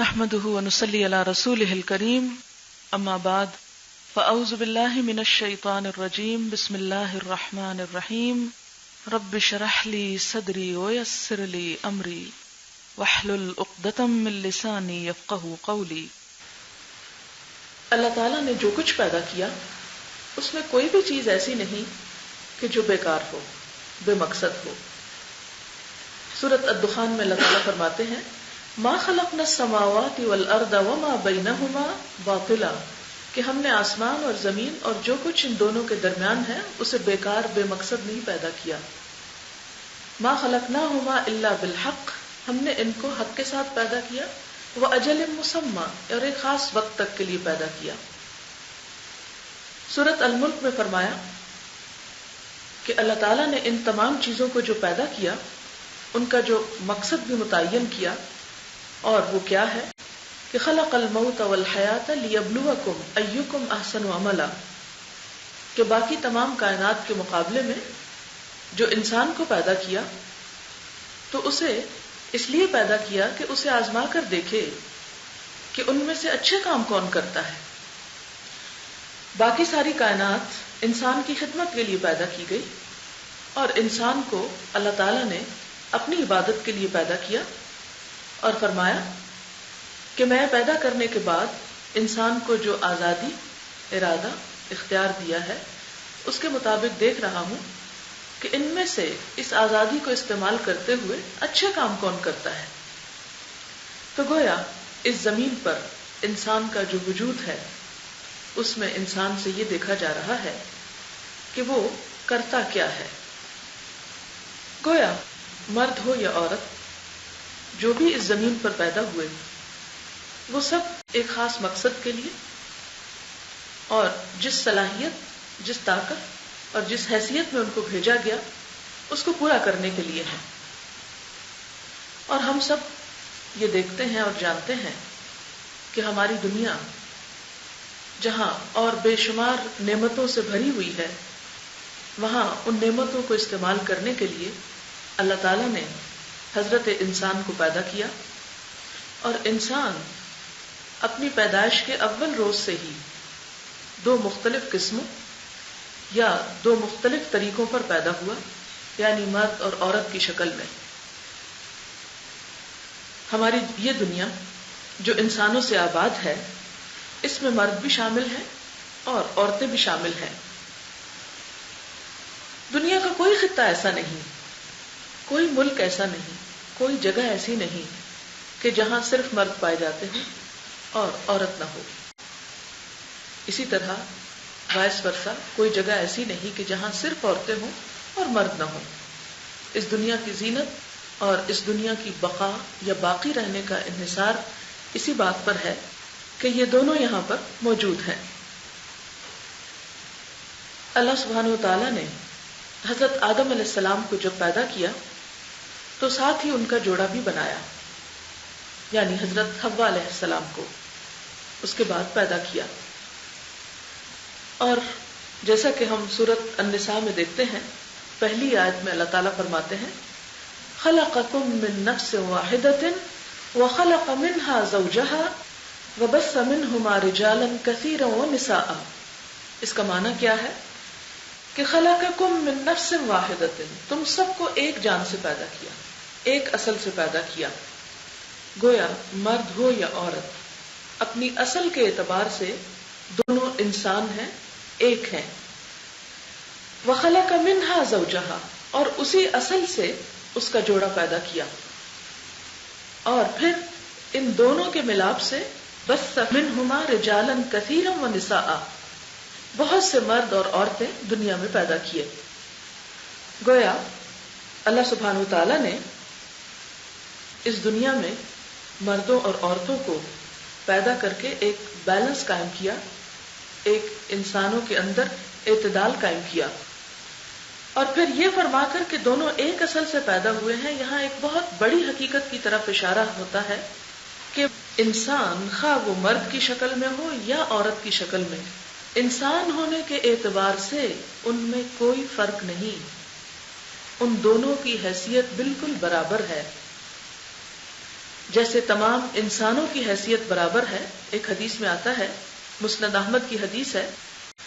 نحمده ونصلي على رسوله الكريم اما بعد فاعوذ بالله من الشيطان الرجيم بسم الله الرحمن الرحيم رب اشرح لي صدري ويسر لي امري واحلل عقدة من لساني يفقهوا قولي۔ اللہ تعالیٰ نے جو کچھ پیدا کیا اس میں کوئی بھی چیز ایسی نہیں کہ جو بیکار ہو، بے مقصد ہو۔ سورۃ الدخان میں اللہ تعالیٰ فرماتے ہیں ما خلقنا السماوات والارض وما بینہما باطلا، کہ ہم نے آسمان اور زمین اور جو کچھ ان دونوں کے درمیان ہے اسے بیکار بے مقصد نہیں پیدا کیا۔ ما خلقناہما الا بالحق، ہم نے ان کو حق کے ساتھ پیدا کیا، واجل مسمى، اور ایک خاص وقت تک کے لیے پیدا کیا۔ سورۃ الملک میں فرمایا کہ اللہ تعالیٰ نے ان تمام چیزوں کو جو پیدا کیا ان کا جو مقصد بھی متعین کیا، اور وہ کیا ہے کہ خلق الموت والحیات لیبلوکم ایکم احسن عملا، کہ باقی تمام کائنات کے مقابلے میں جو انسان کو پیدا کیا تو اسے اس لیے پیدا کیا کہ اسے آزما کر دیکھے کہ ان میں سے اچھے کام کون کرتا ہے۔ باقی ساری کائنات انسان کی خدمت کے لیے پیدا کی گئی، اور انسان کو اللہ تعالیٰ نے اپنی عبادت کے لیے پیدا کیا، اور فرمایا کہ میں پیدا کرنے کے بعد انسان کو جو آزادی، ارادہ، اختیار دیا ہے اس کے مطابق دیکھ رہا ہوں کہ ان میں سے اس آزادی کو استعمال کرتے ہوئے اچھے کام کون کرتا ہے۔ تو گویا اس زمین پر انسان کا جو وجود ہے اس میں انسان سے یہ دیکھا جا رہا ہے کہ وہ کرتا کیا ہے۔ گویا مرد ہو یا عورت، جو بھی اس زمین پر پیدا ہوئے وہ سب ایک خاص مقصد کے لیے اور جس صلاحیت، جس طاقت اور جس حیثیت میں ان کو بھیجا گیا اس کو پورا کرنے کے لیے ہے۔ اور ہم سب یہ دیکھتے ہیں اور جانتے ہیں کہ ہماری دنیا جہاں اور بے شمار نعمتوں سے بھری ہوئی ہے، وہاں ان نعمتوں کو استعمال کرنے کے لیے اللہ تعالیٰ نے حضرت انسان کو پیدا کیا، اور انسان اپنی پیدائش کے اول روز سے ہی دو مختلف قسموں یا دو مختلف طریقوں پر پیدا ہوا، یعنی مرد اور عورت کی شکل میں۔ ہماری یہ دنیا جو انسانوں سے آباد ہے اس میں مرد بھی شامل ہیں اور عورتیں بھی شامل ہیں۔ دنیا کا کوئی خطہ ایسا نہیں، کوئی ملک ایسا نہیں، کوئی جگہ ایسی نہیں کہ جہاں صرف مرد پائے جاتے ہیں اور عورت نہ ہو۔ اسی طرح وائس ورثہ کوئی جگہ ایسی نہیں کہ جہاں صرف عورتیں ہوں اور مرد نہ ہوں۔ اس دنیا کی زینت اور اس دنیا کی بقا یا باقی رہنے کا انحصار اسی بات پر ہے کہ یہ دونوں یہاں پر موجود ہیں۔ اللہ سبحانہ وتعالی نے حضرت آدم علیہ السلام کو جب پیدا کیا تو ساتھ ہی ان کا جوڑا بھی بنایا، یعنی حضرت حوا علیہ السلام کو اس کے بعد پیدا کیا۔ اور جیسا کہ ہم سورۃ النساء میں دیکھتے ہیں، پہلی آیت میں اللہ تعالیٰ فرماتے ہیں خلقکم من نفس واحدۃ وخلق منها زوجها وبث منہما رجالا کثیرا ونساء۔ اس کا معنی کیا ہے کہ خلقکم من نفس واحدۃ، تم سب کو ایک جان سے پیدا کیا، ایک اصل سے پیدا کیا۔ گویا مرد ہو یا عورت اپنی اصل کے اعتبار سے دونوں انسان ہیں، ایک ہیں۔ وخلق منها زوجها، اور اسی اصل سے اس کا جوڑا پیدا کیا، اور پھر ان دونوں کے ملاپ سے بث منہما رجالا کثیرا ونساء، بہت سے مرد اور عورتیں دنیا میں پیدا کیے۔ گویا اللہ سبحانہ وتعالی نے اس دنیا میں مردوں اور عورتوں کو پیدا کر کے ایک بیلنس قائم کیا، ایک انسانوں کے اندر اعتدال قائم کیا، اور پھر یہ فرما کر کہ دونوں ایک اصل سے پیدا ہوئے ہیں، یہاں ایک بہت بڑی حقیقت کی طرف اشارہ ہوتا ہے کہ انسان خواہ وہ مرد کی شکل میں ہو یا عورت کی شکل میں، انسان ہونے کے اعتبار سے ان میں کوئی فرق نہیں، ان دونوں کی حیثیت بالکل برابر ہے۔ جیسے تمام انسانوں کی حیثیت برابر ہے. ایک حدیث میں آتا ہے، مسند احمد کی حدیث ہے،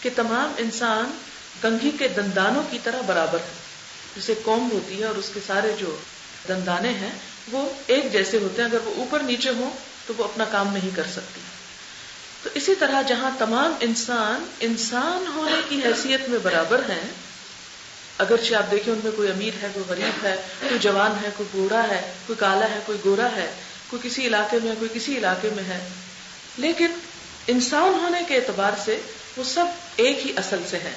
کہ تمام انسان کنگھی کے دندانوں کی طرح برابر ہے. جیسے کومب ہوتی ہے اور اس کے سارے جو دندانے ہیں وہ ایک جیسے ہوتے ہیں، اگر وہ اوپر نیچے ہوں تو وہ اپنا کام نہیں کر سکتی. تو اسی طرح جہاں تمام انسان انسان ہونے کی حیثیت میں برابر ہیں، اگرچہ آپ دیکھیں ان میں کوئی امیر ہے، کوئی غریب ہے، کوئی جوان ہے، کوئی بوڑھا ہے، کوئی کالا ہے، کوئی گورا ہے، کوئی کسی علاقے میں ہے، کوئی کسی علاقے میں ہے، لیکن انسان ہونے کے اعتبار سے وہ سب ایک ہی اصل سے ہیں.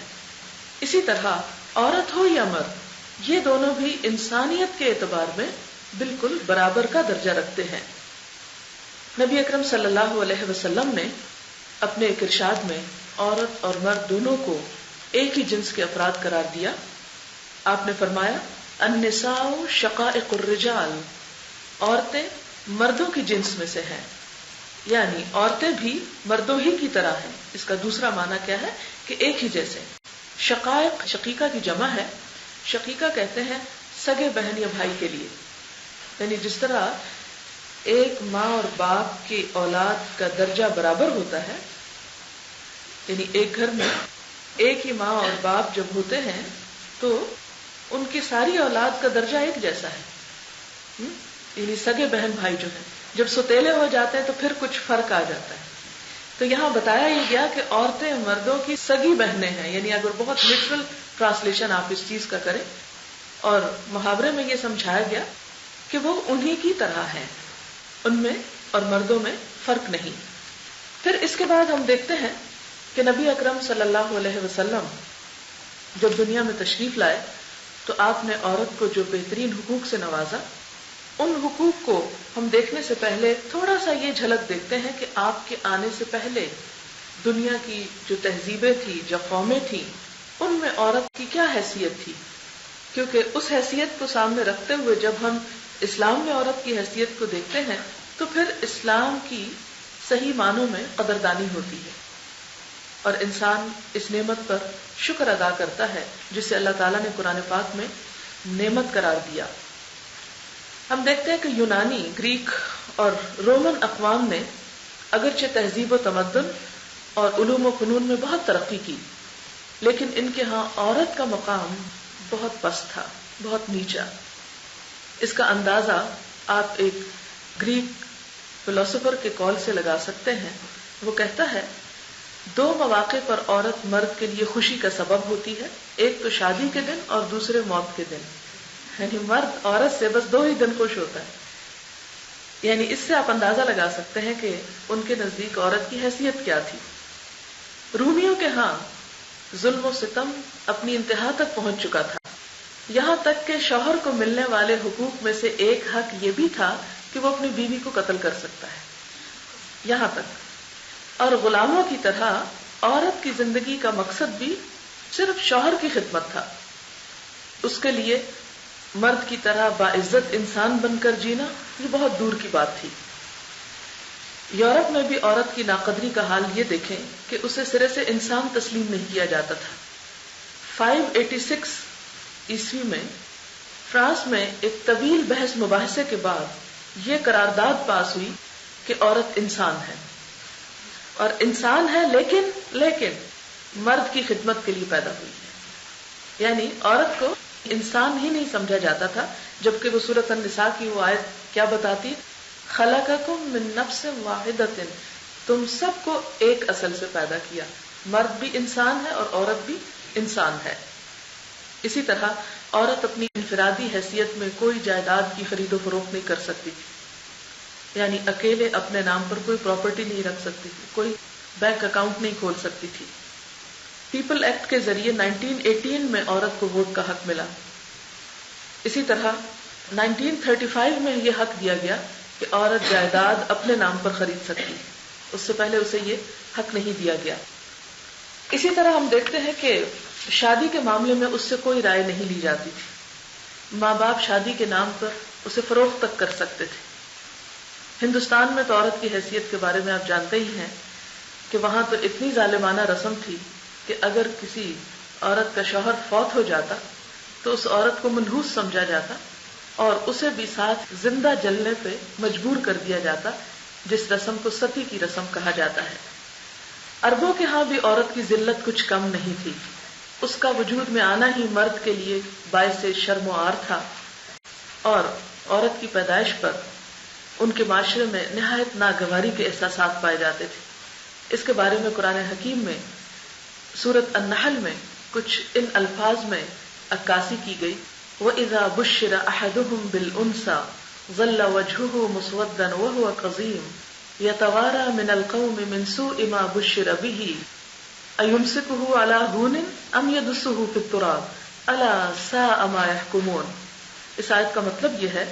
اسی طرح عورت ہو یا مرد، یہ دونوں بھی انسانیت کے اعتبار میں بالکل برابر کا درجہ رکھتے ہیں. نبی اکرم صلی اللہ علیہ وسلم نے اپنے ایک ارشاد میں عورت اور مرد دونوں کو ایک ہی جنس کے افراد قرار دیا. آپ نے فرمایا النساء شقائق الرجال، عورتیں مردوں کی جنس میں سے ہیں، یعنی عورتیں بھی مردوں ہی کی طرح ہیں. اس کا دوسرا معنی کیا ہے کہ ایک ہی جیسے. شقائق شقیقہ کی جمع ہے. شقیقہ کہتے ہیں سگے بہن یا بھائی کے لیے، یعنی جس طرح ایک ماں اور باپ کی اولاد کا درجہ برابر ہوتا ہے، یعنی ایک گھر میں ایک ہی ماں اور باپ جب ہوتے ہیں تو ان کی ساری اولاد کا درجہ ایک جیسا ہے. یعنی سگے بہن بھائی جو ہیں جب سوتیلے ہو جاتے ہیں تو پھر کچھ فرق آ جاتا ہے. تو یہاں بتایا یہ گیا کہ عورتیں مردوں کی سگی بہنیں ہیں، یعنی اگر بہت لٹرل ٹرانسلیشن آپ اس چیز کا کریں، اور محاورے میں یہ سمجھایا گیا کہ وہ انہی کی طرح ہیں، ان میں اور مردوں میں فرق نہیں. پھر اس کے بعد ہم دیکھتے ہیں کہ نبی اکرم صلی اللہ علیہ وسلم جب دنیا میں تشریف لائے تو آپ نے عورت کو جو بہترین حقوق سے نوازا. ان حقوق کو ہم دیکھنے سے پہلے تھوڑا سا یہ جھلک دیکھتے ہیں کہ آپ کے آنے سے پہلے دنیا کی جو تہذیبیں تھی، جو قومیں تھیں، ان میں عورت کی کیا حیثیت تھی. کیونکہ اس حیثیت کو سامنے رکھتے ہوئے جب ہم اسلام میں عورت کی حیثیت کو دیکھتے ہیں تو پھر اسلام کی صحیح معنوں میں قدردانی ہوتی ہے اور انسان اس نعمت پر شکر ادا کرتا ہے جسے اللہ تعالیٰ نے قرآن پاک میں نعمت قرار دیا. ہم دیکھتے ہیں کہ یونانی، گریک اور رومن اقوام نے اگرچہ تہذیب و تمدن اور علوم و فنون میں بہت ترقی کی، لیکن ان کے ہاں عورت کا مقام بہت پست تھا، بہت نیچا. اس کا اندازہ آپ ایک گریک فلسفر کے قول سے لگا سکتے ہیں. وہ کہتا ہے 2 مواقع پر عورت مرد کے لیے خوشی کا سبب ہوتی ہے، ایک تو شادی کے دن اور دوسرے موت کے دن. یعنی مرد عورت سے بس 2 ہی دن خوش ہوتا ہے. یعنی اس سے آپ اندازہ لگا سکتے ہیں کہ ان کے نزدیک عورت کی حیثیت کیا تھی. رومیوں کے ہاں ظلم و ستم اپنی انتہا تک پہنچ چکا تھا، یہاں تک کہ شوہر کو ملنے والے حقوق میں سے ایک حق یہ بھی تھا کہ وہ اپنی بیوی کو قتل کر سکتا ہے، یہاں تک. اور غلاموں کی طرح عورت کی زندگی کا مقصد بھی صرف شوہر کی خدمت تھا. اس کے لیے مرد کی طرح باعزت انسان بن کر جینا یہ بہت دور کی بات تھی. یورپ میں بھی عورت کی ناقدری کا حال یہ دیکھیں کہ اسے سرے سے انسان تسلیم نہیں کیا جاتا تھا. 586 عیسوی میں فرانس میں ایک طویل بحث مباحثے کے بعد یہ قرارداد پاس ہوئی کہ عورت انسان ہے، اور انسان ہے لیکن مرد کی خدمت کے لیے پیدا ہوئی ہے. یعنی عورت کو انسان ہی نہیں سمجھا جاتا تھا، جبکہ وہ سورۃ النساء کی وہ آیت کیا بتاتی؟ خلقکم من نفس واحدۃ، تم سب کو ایک اصل سے پیدا کیا. مرد بھی انسان ہے اور عورت بھی انسان ہے. اسی طرح عورت اپنی انفرادی حیثیت میں کوئی جائیداد کی خرید و فروخت نہیں کر سکتی تھی، یعنی اکیلے اپنے نام پر کوئی پراپرٹی نہیں رکھ سکتی تھی، کوئی بینک اکاؤنٹ نہیں کھول سکتی تھی. پیپل ایکٹ کے ذریعے 1918 میں عورت کو ووٹ کا حق ملا. اسی طرح 1935 میں یہ حق دیا گیا کہ عورت جائیداد اپنے نام پر خرید سکتی ہے، اس سے پہلے اسے یہ حق نہیں دیا گیا. اسی طرح ہم دیکھتے ہیں کہ شادی کے معاملے میں اس سے کوئی رائے نہیں لی جاتی تھی. ماں باپ شادی کے نام پر اسے فروخت تک کر سکتے تھے. ہندوستان میں تو عورت کی حیثیت کے بارے میں آپ جانتے ہی ہیں کہ وہاں تو اتنی ظالمانہ رسم تھی کہ اگر کسی عورت کا شوہر فوت ہو جاتا تو اس عورت کو منحوس سمجھا جاتا اور اسے بھی ساتھ زندہ جلنے پہ مجبور کر دیا جاتا، جس رسم کو ستی کی رسم کہا جاتا ہے۔ عربوں کے ہاں بھی عورت کی ذلت کچھ کم نہیں تھی، اس کا وجود میں آنا ہی مرد کے لیے باعث شرم و عار تھا، اور عورت کی پیدائش پر ان کے معاشرے میں نہایت ناگواری کے احساسات پائے جاتے تھے۔ اس کے بارے میں قرآن حکیم میں سورۃ النحل میں کچھ ان الفاظ میں عکاسی کی گئی، وَإِذَا بُشِّرَ أَحَدُهُمْ بِالْأُنثَىٰ ظَلَّ وَجْهُهُ مُسْوَدًّا وَهُوَ كَظِيمٌ يَتَوَارَىٰ مِنَ الْقَوْمِ مِنْ سُوءِ مَا بُشِّرَ بِهِ أَيُمْسِكُهُ عَلَىٰ هُونٍ أَمْ يَدُسُّهُ فِي التُّرَابِ أَلَا سَاءَ مَا يَحْكُمُونَ۔ اس آیت کا مطلب یہ ہے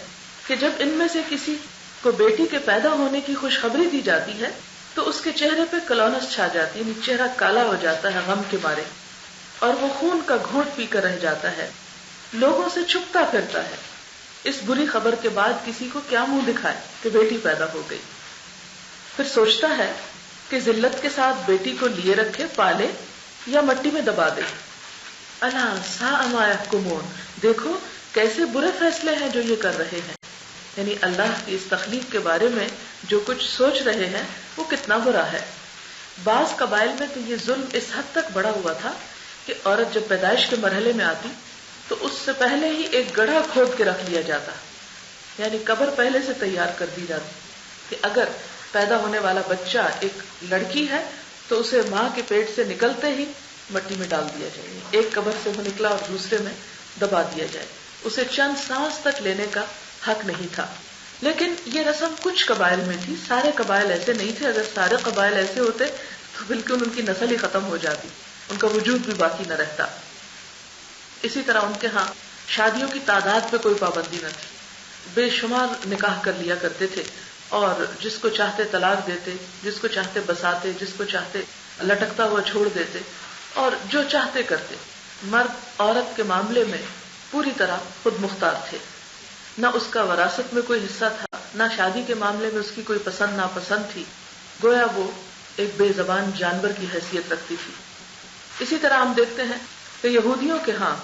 کہ جب ان میں سے کسی کو بیٹی کے پیدا ہونے کی خوشخبری دی جاتی ہے تو اس کے چہرے پہ کلونس چھا جاتی ہے، یعنی چہرہ کالا ہو جاتا ہے غم کے مارے، اور وہ خون کا گھونٹ پی کر رہ جاتا ہے، لوگوں سے چھپتا پھرتا ہے۔ اس بری خبر کے بعد کسی کو کیا منہ دکھائے کہ بیٹی پیدا ہو گئی؟ پھر سوچتا ہے کہ ذلت کے ساتھ بیٹی کو لیے رکھے، پالے یا مٹی میں دبا دے۔ الا ساء ما يحكمون، دیکھو کیسے برے فیصلے ہیں جو یہ کر رہے ہیں، یعنی اللہ کی اس تخلیق کے بارے میں جو کچھ سوچ رہے ہیں وہ کتنا برا ہے۔ بعض قبائل میں تو یہ ظلم اس حد تک بڑا ہوا تھا کہ عورت جب پیدائش کے مرحلے میں آتی تو اس سے پہلے ہی ایک گڑھا کھود کے رکھ لیا جاتا، یعنی قبر پہلے سے تیار کر دی جاتی کہ اگر پیدا ہونے والا بچہ ایک لڑکی ہے تو اسے ماں کے پیٹ سے نکلتے ہی مٹی میں ڈال دیا جائے، ایک قبر سے وہ نکلا اور دوسرے میں دبا دیا جائے، اسے چند سانس تک لینے کا حق نہیں تھا۔ لیکن یہ رسم کچھ قبائل میں تھی، سارے قبائل ایسے نہیں تھے۔ اگر سارے قبائل ایسے ہوتے تو بالکل ان کی نسل ہی ختم ہو جاتی، ان کا وجود بھی باقی نہ رہتا۔ اسی طرح ان کے ہاں شادیوں کی تعداد پہ کوئی پابندی نہ تھی، بے شمار نکاح کر لیا کرتے تھے، اور جس کو چاہتے طلاق دیتے، جس کو چاہتے بساتے، جس کو چاہتے لٹکتا ہوا چھوڑ دیتے، اور جو چاہتے کرتے۔ مرد عورت کے معاملے میں پوری طرح خود مختار تھے، نہ اس کا وراثت میں کوئی حصہ تھا، نہ شادی کے معاملے میں اس کی کوئی پسند ناپسند تھی، گویا وہ ایک بے زبان جانور کی حیثیت رکھتی تھی۔ اسی طرح ہم دیکھتے ہیں کہ یہودیوں کے ہاں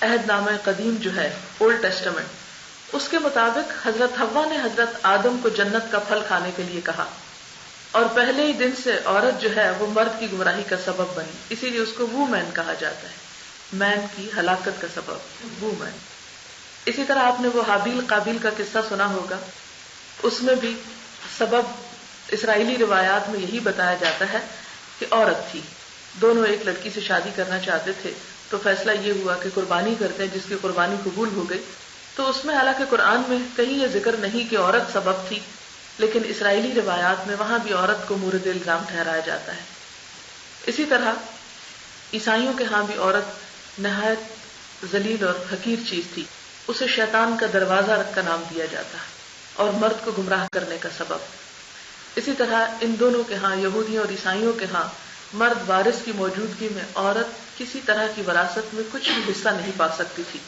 عہد نامہ قدیم جو ہے اولڈ ٹیسٹمنٹ، اس کے مطابق حضرت حوا نے حضرت آدم کو جنت کا پھل کھانے کے لیے کہا، اور پہلے ہی دن سے عورت جو ہے وہ مرد کی گمراہی کا سبب بنی، اسی لیے اس کو وومین کہا جاتا ہے، مین کی ہلاکت کا سبب وومین۔ اسی طرح آپ نے وہ حابیل قابیل کا قصہ سنا ہوگا، اس میں بھی سبب اسرائیلی روایات میں یہی بتایا جاتا ہے کہ عورت تھی، دونوں ایک لڑکی سے شادی کرنا چاہتے تھے، تو فیصلہ یہ ہوا کہ قربانی کرتے ہیں، جس کی قربانی قبول ہو گئی۔ تو اس میں حالانکہ قرآن میں کہیں یہ ذکر نہیں کہ عورت سبب تھی، لیکن اسرائیلی روایات میں وہاں بھی عورت کو مورد الزام ٹھہرایا جاتا ہے۔ اسی طرح عیسائیوں کے ہاں بھی عورت نہایت ذلیل اور حقیر چیز تھی، اسے شیطان کا دروازہ کا نام دیا جاتا ہے اور مرد کو گمراہ کرنے کا سبب۔ اسی طرح ان دونوں کے ہاں یہودیوں اور عیسائیوں کے ہاں مرد وارث کی موجودگی میں عورت کسی طرح کی وراثت میں کچھ بھی حصہ نہیں پا سکتی تھی۔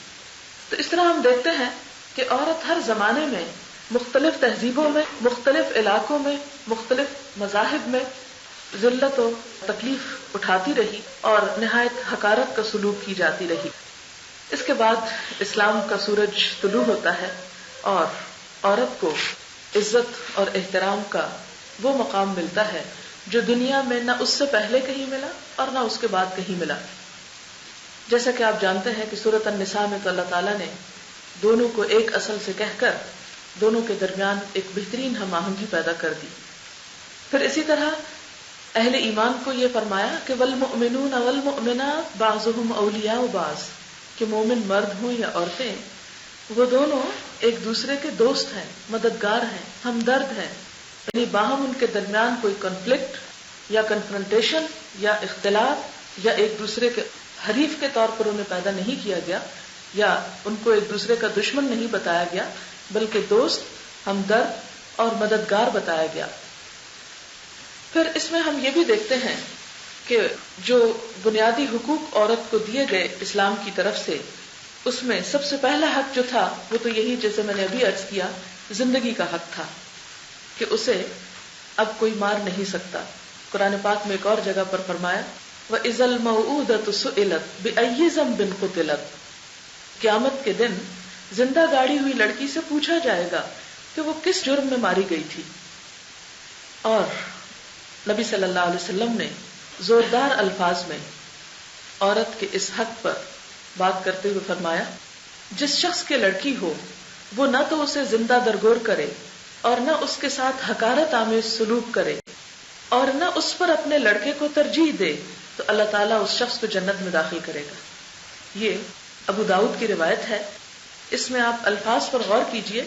تو اس طرح ہم دیکھتے ہیں کہ عورت ہر زمانے میں مختلف تہذیبوں میں، مختلف علاقوں میں، مختلف مذاہب میں ذلت و تکلیف اٹھاتی رہی اور نہایت حقارت کا سلوک کی جاتی رہی۔ اس کے بعد اسلام کا سورج طلوع ہوتا ہے اور عورت کو عزت اور احترام کا وہ مقام ملتا ہے جو دنیا میں نہ اس سے پہلے کہیں ملا اور نہ اس کے بعد کہیں ملا۔ جیسا کہ آپ جانتے ہیں کہ سورۃ النساء میں تو اللہ تعالیٰ نے دونوں کو ایک اصل سے کہہ کر دونوں کے درمیان ایک بہترین ہم آہنگی پیدا کر دی۔ پھر اسی طرح اہل ایمان کو یہ فرمایا کہ والمؤمنون والمؤمنات بعضهم اولیاء بعض، کہ مومن مرد ہوں یا عورتیں وہ دونوں ایک دوسرے کے دوست ہیں، مددگار ہیں، ہمدرد ہیں، یعنی باہم ان کے درمیان کوئی کنفلکٹ یا کنفرنٹیشن یا اختلاف یا ایک دوسرے کے حریف کے طور پر انہیں پیدا نہیں کیا گیا یا ان کو ایک دوسرے کا دشمن نہیں بتایا گیا، بلکہ دوست، ہمدرد اور مددگار بتایا گیا۔ پھر اس میں ہم یہ بھی دیکھتے ہیں کہ جو بنیادی حقوق عورت کو دیے گئے اسلام کی طرف سے، اس میں سب سے پہلا حق جو تھا وہ تو یہی جیسے میں نے ابھی عرض کیا، زندگی کا حق تھا کہ اسے اب کوئی مار نہیں سکتا۔ قرآن پاک میں ایک اور جگہ پر فرمایا وَإِذَا الْمَوْءُودَةُ سُئِلَتْ بِأَيِّ ذَنبٍ قُتِلَتْ، قیامت کے دن زندہ گاڑی ہوئی لڑکی سے پوچھا جائے گا کہ وہ کس جرم میں ماری گئی تھی. اور نبی صلی اللہ علیہ وسلم نے زوردار الفاظ میں عورت کے اس حق پر بات کرتے ہوئے فرمایا، جس شخص کے لڑکی ہو وہ نہ تو اسے زندہ درگور کرے اور نہ اس کے ساتھ حقارت آمیز سلوک کرے اور نہ اس پر اپنے لڑکے کو ترجیح دے تو اللہ تعالیٰ اس شخص کو جنت میں داخل کرے گا. یہ ابو داؤد کی روایت ہے. اس میں آپ الفاظ پر غور کیجئے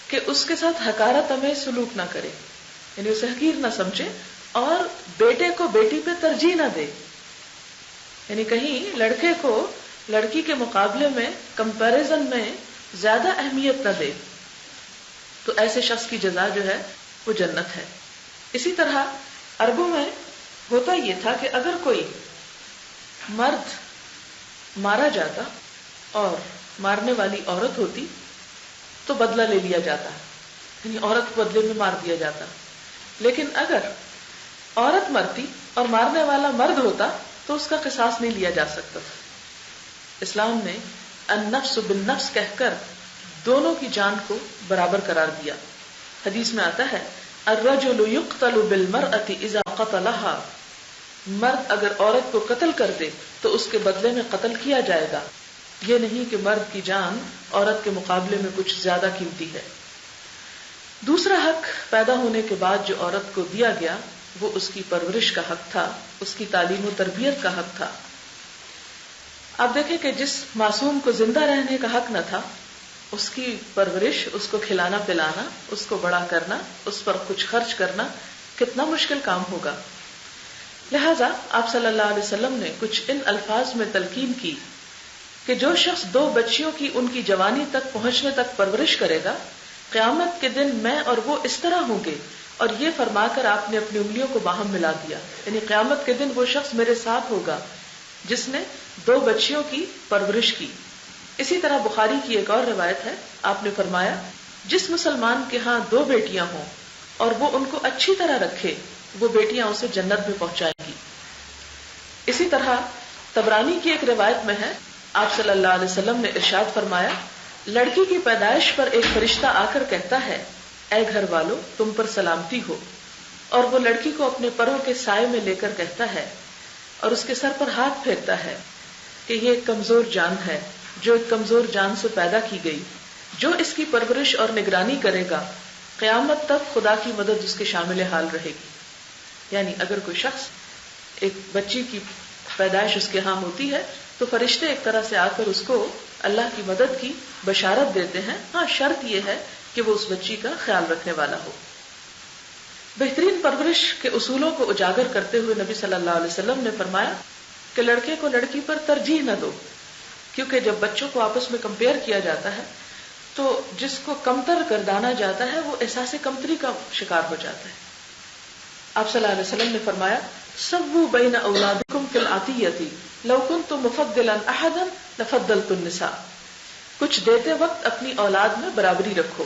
کہ اس کے ساتھ حقارت آمیز سلوک نہ کرے، یعنی اسے حقیر نہ سمجھے، اور بیٹے کو بیٹی پہ ترجیح نہ دے، یعنی کہیں لڑکے کو لڑکی کے مقابلے میں کمپیریزن میں زیادہ اہمیت نہ دے، تو ایسے شخص کی جزا جو ہے وہ جنت ہے. اسی طرح عربوں میں ہوتا یہ تھا کہ اگر کوئی مرد مارا جاتا اور مارنے والی عورت ہوتی تو بدلہ لے لیا جاتا، یعنی عورت کو بدلے میں مار دیا جاتا. لیکن اگر عورت مرتی اور مارنے والا مرد ہوتا تو اس کا قصاص نہیں لیا جا سکتا تھا. اسلام نے النفس بالنفس کہہ کر دونوں کی جان کو برابر قرار دیا. حدیث میں آتا ہے الرجل يقتل بالمرأة اذا قتلها، مرد اگر عورت کو قتل کر دے تو اس کے بدلے میں قتل کیا جائے گا. یہ نہیں کہ مرد کی جان عورت کے مقابلے میں کچھ زیادہ قیمتی ہے. دوسرا حق پیدا ہونے کے بعد جو عورت کو دیا گیا وہ اس کی پرورش کا حق تھا، اس کی تعلیم و تربیت کا حق تھا. آپ دیکھیں کہ جس معصوم کو زندہ رہنے کا حق نہ تھا، اس کی پرورش، اس کو کھلانا پلانا، اس کو بڑا کرنا، اس پر کچھ خرچ کرنا کتنا مشکل کام ہوگا. لہذا آپ صلی اللہ علیہ وسلم نے کچھ ان الفاظ میں تلقین کی کہ جو شخص 2 بچیوں کی ان کی جوانی تک پہنچنے تک پرورش کرے گا، قیامت کے دن میں اور وہ اس طرح ہوں گے. اور یہ فرما کر آپ نے اپنی انگلیوں کو باہم ملا دیا، یعنی قیامت کے دن وہ شخص میرے ساتھ ہوگا جس نے 2 بچیوں کی پرورش کی. اسی طرح بخاری کی ایک اور روایت ہے، آپ نے فرمایا جس مسلمان کے ہاں 2 بیٹیاں ہوں اور وہ ان کو اچھی طرح رکھے، وہ بیٹیاں اسے جنت میں پہنچائیں گی. اسی طرح طبرانی کی ایک روایت میں ہے، آپ صلی اللہ علیہ وسلم نے ارشاد فرمایا، لڑکی کی پیدائش پر ایک فرشتہ آ کر کہتا ہے، اے گھر والو تم پر سلامتی ہو، اور وہ لڑکی کو اپنے پروں کے سائے میں لے کر کہتا ہے اور اس کے سر پر ہاتھ پھیرتا ہے کہ یہ ایک کمزور جان ہے جو ایک کمزور جان سے پیدا کی گئی، جو اس کی پرورش اور نگرانی کرے گا قیامت تک خدا کی مدد اس کے شامل حال رہے گی. یعنی اگر کوئی شخص ایک بچی کی پیدائش اس کے ہاں ہوتی ہے تو فرشتے ایک طرح سے آ کر اس کو اللہ کی مدد کی بشارت دیتے ہیں. ہاں شرط یہ ہے کہ وہ اس بچی کا خیال رکھنے والا ہو. بہترین پرورش کے اصولوں کو اجاگر کرتے ہوئے نبی صلی اللہ علیہ وسلم نے فرمایا کہ لڑکے کو لڑکی پر ترجیح نہ دو، کیونکہ جب بچوں کو آپس میں کمپیئر کیا جاتا ہے تو جس کو کمتر گردانا جاتا ہے وہ احساس کمتری کا شکار ہو جاتا ہے. آپ صلی اللہ علیہ وسلم نے فرمایا سووا بین اولادکم فی العطیۃ لو کنت مفضلا احدا لفضلت النساء، کچھ دیتے وقت اپنی اولاد میں برابری رکھو،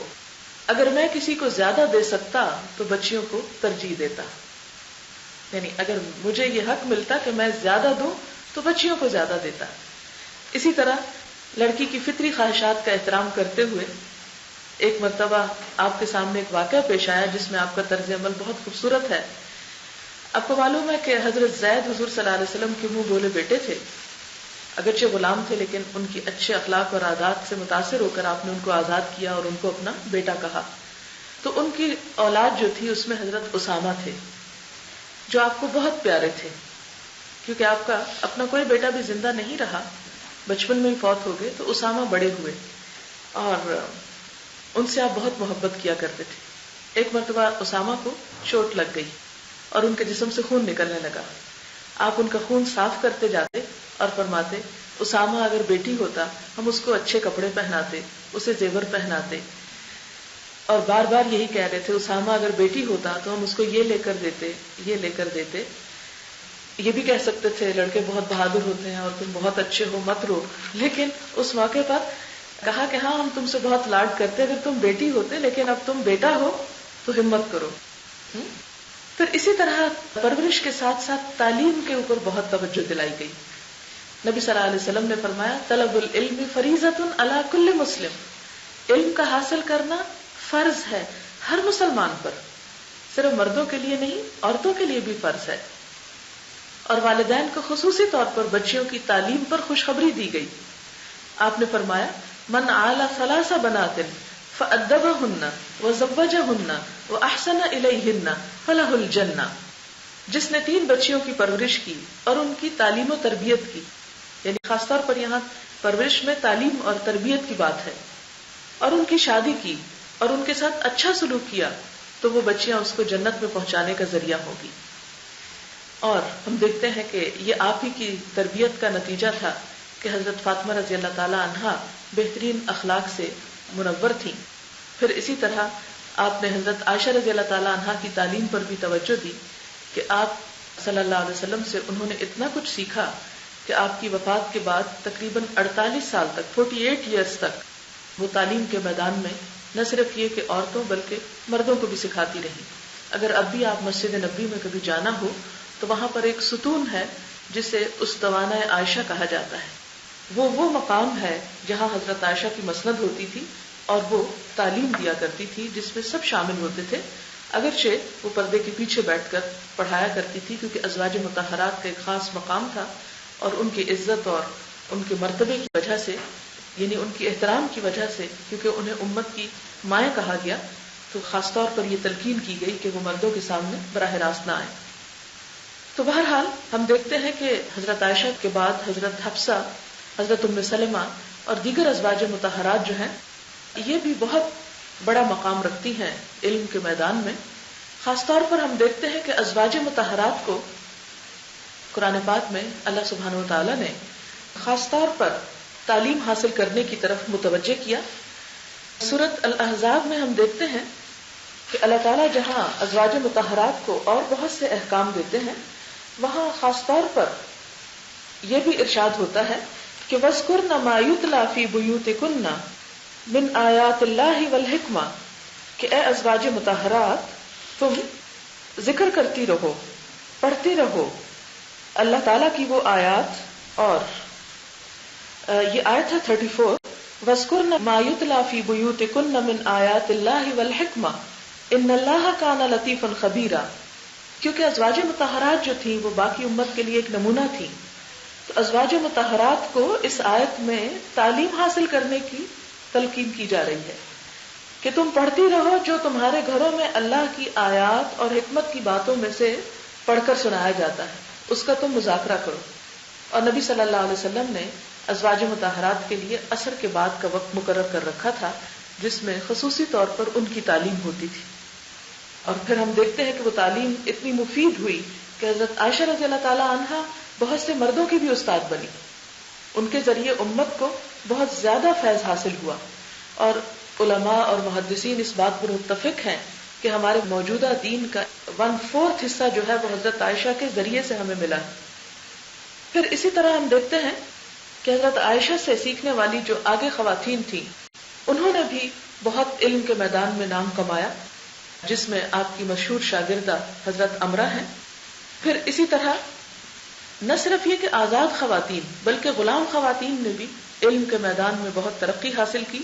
اگر میں کسی کو زیادہ دے سکتا تو بچیوں کو ترجیح دیتا. یعنی اگر مجھے یہ حق ملتا کہ میں زیادہ دوں تو بچیوں کو زیادہ دیتا. اسی طرح لڑکی کی فطری خواہشات کا احترام کرتے ہوئے ایک مرتبہ آپ کے سامنے ایک واقعہ پیش آیا جس میں آپ کا طرز عمل بہت خوبصورت ہے. آپ کو معلوم ہے کہ حضرت زید حضور صلی اللہ علیہ وسلم کے منہ بولے بیٹے تھے، اگرچہ غلام تھے لیکن ان کی اچھے اخلاق اور عادات سے متاثر ہو کر آپ نے ان کو آزاد کیا اور ان کو اپنا بیٹا کہا. تو ان کی اولاد جو تھی اس میں حضرت اسامہ تھے جو آپ کو بہت پیارے تھے، کیونکہ آپ کا اپنا کوئی بیٹا بھی زندہ نہیں رہا، بچپن میں ہی فوت ہو گئے، تو اسامہ بڑے ہوئے اور ان سے آپ بہت محبت کیا کرتے تھے. ایک مرتبہ اسامہ کو چوٹ لگ گئی اور ان کے جسم سے خون نکلنے لگا. آپ ان کا خون صاف کرتے جاتے اور فرماتے اسامہ اگر بیٹی ہوتا ہم اس کو اچھے کپڑے پہناتے، اسے زیور پہناتے، اور بار بار یہی کہہ رہے تھے اسامہ اگر بیٹی ہوتا تو ہم اس کو یہ لے کر دیتے، یہ لے کر دیتے. یہ بھی کہہ سکتے تھے لڑکے بہت بہادر ہوتے ہیں اور تم بہت اچھے ہو مت رو، لیکن اس موقع پر کہا کہ ہاں ہم تم سے بہت لاڈ کرتے اگر تم بیٹی ہوتے، لیکن اب تم بیٹا ہو تو ہمت کرو. پھر اسی طرح پرورش کے ساتھ ساتھ تعلیم کے اوپر بہت توجہ دلائی گئی. نبی صلی اللہ علیہ وسلم نے فرمایا طلب العلم فریضۃ علی کل مسلم، علم کا حاصل کرنا فرض ہے ہر مسلمان پر، صرف مردوں کے لیے نہیں، عورتوں کے لیے بھی فرض ہے. اور والدین کو خصوصی طور پر بچیوں کی تعلیم پر خوشخبری دی گئی. آپ نے فرمایا من عال ثلاث بنات فأدبهن وزوجهن وأحسن إليهن فله الجنة، جس نے 3 بچیوں کی پرورش کی اور ان کی تعلیم و تربیت کی، یعنی خاص طور پر یہاں پرورش میں تعلیم اور تربیت کی بات ہے، اور ان کی شادی کی اور ان کے ساتھ اچھا سلوک کیا، تو وہ بچیاں اس کو جنت میں پہنچانے کا ذریعہ ہوگی. اور ہم دیکھتے ہیں کہ یہ آپ ہی کی تربیت کا نتیجہ تھا کہ حضرت فاطمہ رضی اللہ تعالی عنہا بہترین اخلاق سے منور تھیں. پھر اسی طرح آپ نے حضرت عائشہ رضی اللہ تعالی عنہا کی تعلیم پر بھی توجہ دی کہ آپ صلی اللہ علیہ وسلم سے انہوں نے اتنا کچھ سیکھا کہ آپ کی وفات کے بعد تقریباً 48 سال تک 48 ایئرز تک وہ تعلیم کے میدان میں نہ صرف یہ کہ عورتوں بلکہ مردوں کو بھی سکھاتی رہی. اگر اب بھی آپ مسجد نبوی میں کبھی جانا ہو تو وہاں پر ایک ستون ہے جسے استوانہ عائشہ کہا جاتا ہے. وہ مقام ہے جہاں حضرت عائشہ کی مسند ہوتی تھی اور وہ تعلیم دیا کرتی تھی جس میں سب شامل ہوتے تھے، اگرچہ وہ پردے کے پیچھے بیٹھ کر پڑھایا کرتی تھی کیونکہ ازواج مطہرات کا ایک خاص مقام تھا، اور ان کی عزت اور ان کے مرتبے کی وجہ سے، یعنی ان کی احترام کی وجہ سے، کیونکہ انہیں امت کی مائیں کہا گیا، تو خاص طور پر یہ تلقین کی گئی کہ وہ مردوں کے سامنے براہ راست نہ آئے. تو بہرحال ہم دیکھتے ہیں کہ حضرت عائشہ کے بعد حضرت حفصہ، حضرت ام سلمہ اور دیگر ازواج مطہرات جو ہیں یہ بھی بہت بڑا مقام رکھتی ہیں علم کے میدان میں. خاص طور پر ہم دیکھتے ہیں کہ ازواج مطہرات کو قرآن پاک میں اللہ سبحانہ وتعالی نے خاص طور پر تعلیم حاصل کرنے کی طرف متوجہ کیا. سورۃ الاحزاب میں ہم دیکھتے ہیں کہ اللہ تعالیٰ جہاں ازواج مطہرات کو اور بہت سے احکام دیتے ہیں، وہاں خاص طور پر یہ بھی ارشاد ہوتا ہے کہ وَاذْكُرْنَ مَا يُتْلَى فِي بُيُوتِكُنَّ مِنْ آیَاتِ اللَّهِ وَالْحِکْمَةِ، کہ اے ازواج مطہرات تم ذکر کرتی رہو، پڑھتی رہو اللہ تعالیٰ کی وہ آیات. اور یہ آیت ہے 34، وَاذْكُرْنَ مَا يُتْلَى فِي بُيُوتِكُنَّ مِنْ آیَاتِ اللَّهِ وَالْحِکْمَةِ إِنَّ اللَّهَ كَانَ لَطِیفًا خَبِیرًا. کیونکہ ازواج مطہرات جو تھیں وہ باقی امت کے لیے ایک نمونہ تھی، تو ازواج مطہرات کو اس آیت میں تعلیم حاصل کرنے کی تلقین کی جا رہی ہے کہ تم پڑھتی رہو جو تمہارے گھروں میں اللہ کی آیات اور حکمت کی باتوں میں سے پڑھ کر سنایا جاتا ہے، اس کا تم مذاکرہ کرو. اور نبی صلی اللہ علیہ وسلم نے ازواج مطہرات کے لیے عصر کے بعد کا وقت مقرر کر رکھا تھا جس میں خصوصی طور پر ان کی تعلیم ہوتی تھی. اور پھر ہم دیکھتے ہیں کہ وہ تعلیم اتنی مفید ہوئی کہ حضرت عائشہ رضی اللہ تعالی عنہا بہت سے مردوں کی بھی استاد بنی. ان کے ذریعے امت کو بہت زیادہ فیض حاصل ہوا، اور علماء اور محدثین اس بات پر متفق ہیں کہ ہمارے موجودہ دین کا 1/4 حصہ جو ہے وہ حضرت عائشہ کے ذریعے سے ہمیں ملا. پھر اسی طرح ہم دیکھتے ہیں کہ حضرت عائشہ سے سیکھنے والی جو آگے خواتین تھیں انہوں نے بھی بہت علم کے میدان میں نام کمایا، جس میں آپ کی مشہور شاگردہ حضرت امرہ ہیں. پھر اسی طرح نہ صرف یہ کہ آزاد خواتین بلکہ غلام خواتین نے بھی علم کے میدان میں بہت ترقی حاصل کی.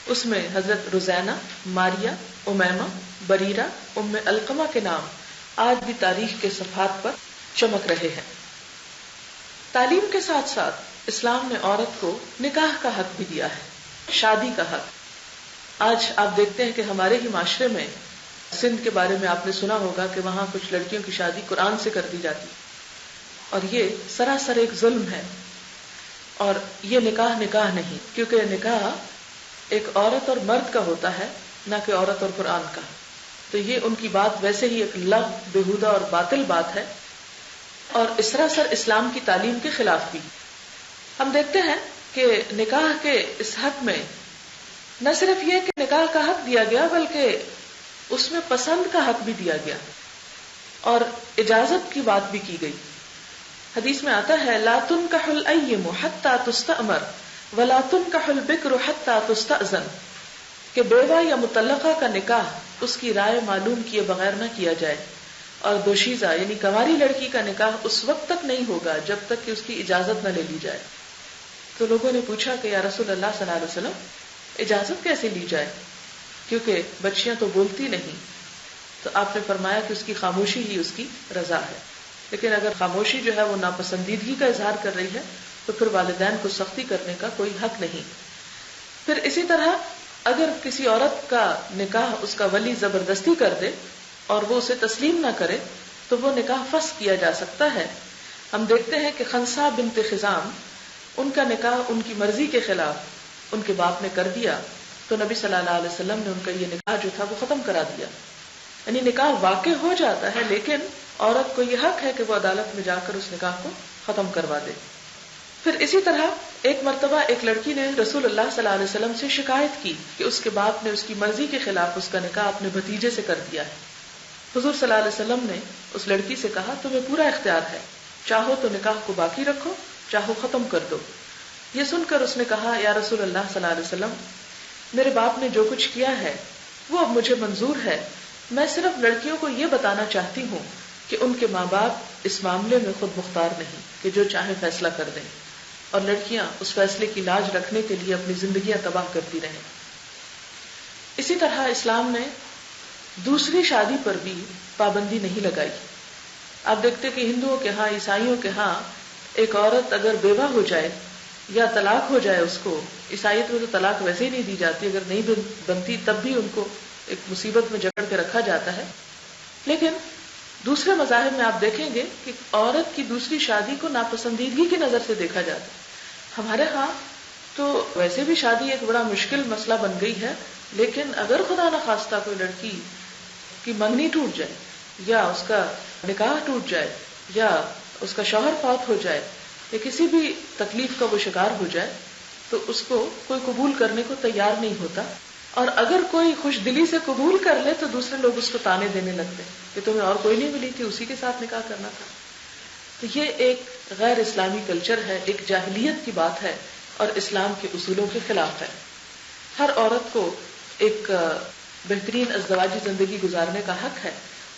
اس میں حضرت رزینہ، ماریہ، امیمہ، بریرہ، ام علقمہ کے نام آج بھی تاریخ کے صفحات پر چمک رہے ہیں. تعلیم کے ساتھ ساتھ اسلام نے عورت کو نکاح کا حق بھی دیا ہے، شادی کا حق. آج آپ دیکھتے ہیں کہ ہمارے ہی معاشرے میں سندھ کے بارے میں آپ نے سنا ہوگا کہ وہاں کچھ لڑکیوں کی شادی قرآن سے کر دی جاتی، اور یہ سراسر ایک ظلم ہے. اور یہ نکاح نہیں، کیونکہ نکاح ایک عورت اور مرد کا ہوتا ہے، نہ کہ عورت اور قرآن کا. تو یہ ان کی بات ویسے ہی ایک لغو، بےہودہ اور باطل بات ہے، اور سراسر اسلام کی تعلیم کے خلاف بھی. ہم دیکھتے ہیں کہ نکاح کے اس حق میں نہ صرف یہ کہ نکاح کا حق دیا گیا بلکہ اس میں پسند کا حق بھی دیا گیا اور اجازت کی بات بھی کی گئی. حدیث میں آتا ہے لا تنکح الایم حتی تستأمر ولا تنکح البکر حتی تستأذن، کہ بیوہ یا مطلقہ کا نکاح اس کی رائے معلوم کیے بغیر نہ کیا جائے، اور دوشیزہ یعنی کنواری لڑکی کا نکاح اس وقت تک نہیں ہوگا جب تک کہ اس کی اجازت نہ لے لی جائے. تو لوگوں نے پوچھا کہ یا رسول اللہ صلی اللہ علیہ وسلم اجازت کیسے لی جائے, کیونکہ بچیاں تو بولتی نہیں. تو آپ نے فرمایا کہ اس کی خاموشی ہی اس کی رضا ہے. لیکن اگر خاموشی جو ہے وہ ناپسندیدگی کا اظہار کر رہی ہے تو پھر والدین کو سختی کرنے کا کوئی حق نہیں. پھر اسی طرح اگر کسی عورت کا نکاح اس کا ولی زبردستی کر دے اور وہ اسے تسلیم نہ کرے تو وہ نکاح فسخ کیا جا سکتا ہے. ہم دیکھتے ہیں کہ خنسا بنت خزام, ان کا نکاح ان کی مرضی کے خلاف ان کے باپ نے کر دیا تو نبی صلی اللہ علیہ وسلم نے ان کا یہ نکاح جو تھا وہ ختم کرا دیا. یعنی نکاح واقع ہو جاتا ہے لیکن عورت کو یہ حق ہے کہ وہ عدالت میں جا کر اس نکاح کو ختم کروا دے. پھر اسی طرح ایک مرتبہ ایک لڑکی نے رسول اللہ صلی اللہ علیہ وسلم سے شکایت کی کہ اس کے باپ نے اس کی مرضی کے خلاف اس کا نکاح اپنے بھتیجے سے کر دیا ہے. حضور صلی اللہ علیہ وسلم نے اس لڑکی سے کہا تمہیں پورا اختیار ہے, چاہو تو نکاح کو باقی رکھو, چاہو ختم کر دو. یہ سن کر اس نے کہا یا رسول اللہ صلی اللہ علیہ وسلم میرے باپ نے جو کچھ کیا ہے وہ اب مجھے منظور ہے. میں صرف لڑکیوں کو یہ بتانا چاہتی ہوں کہ ان کے ماں باپ اس معاملے میں خود مختار نہیں کہ جو چاہے فیصلہ کر دیں, اور لڑکیاں اس فیصلے کی لاج رکھنے کے لیے اپنی زندگیاں تباہ کرتی رہیں. اسی طرح اسلام نے دوسری شادی پر بھی پابندی نہیں لگائی. آپ دیکھتے کہ ہندوؤں کے ہاں, عیسائیوں کے ہاں ایک عورت اگر بیوہ ہو جائے یا طلاق ہو جائے, اس کو عیسائیت میں تو طلاق ویسے ہی نہیں دی جاتی, اگر نہیں بنتی تب بھی ان کو ایک مصیبت میں جکڑ کے رکھا جاتا ہے. لیکن دوسرے مذاہب میں آپ دیکھیں گے کہ عورت کی دوسری شادی کو ناپسندیدگی کی نظر سے دیکھا جاتا ہے. ہمارے ہاں تو ویسے بھی شادی ایک بڑا مشکل مسئلہ بن گئی ہے, لیکن اگر خدا نہ خواستہ کوئی لڑکی کی منگنی ٹوٹ جائے یا اس کا نکاح ٹوٹ جائے یا اس کا شوہر فوت ہو جائے یا کسی بھی تکلیف کا وہ شکار ہو جائے تو اس کو کوئی قبول کرنے کو تیار نہیں ہوتا, اور اگر کوئی خوش دلی سے قبول کر لے تو دوسرے لوگ اس کو تانے دینے لگتے کہ تمہیں اور کوئی نہیں ملی تھی, اسی کے ساتھ نکاح کرنا تھا. تو یہ ایک غیر اسلامی کلچر ہے, ایک جاہلیت کی بات ہے اور اسلام کے اصولوں کے خلاف ہے. ہر عورت کو ایک بہترین ازدواجی زندگی گزارنے کا حق ہے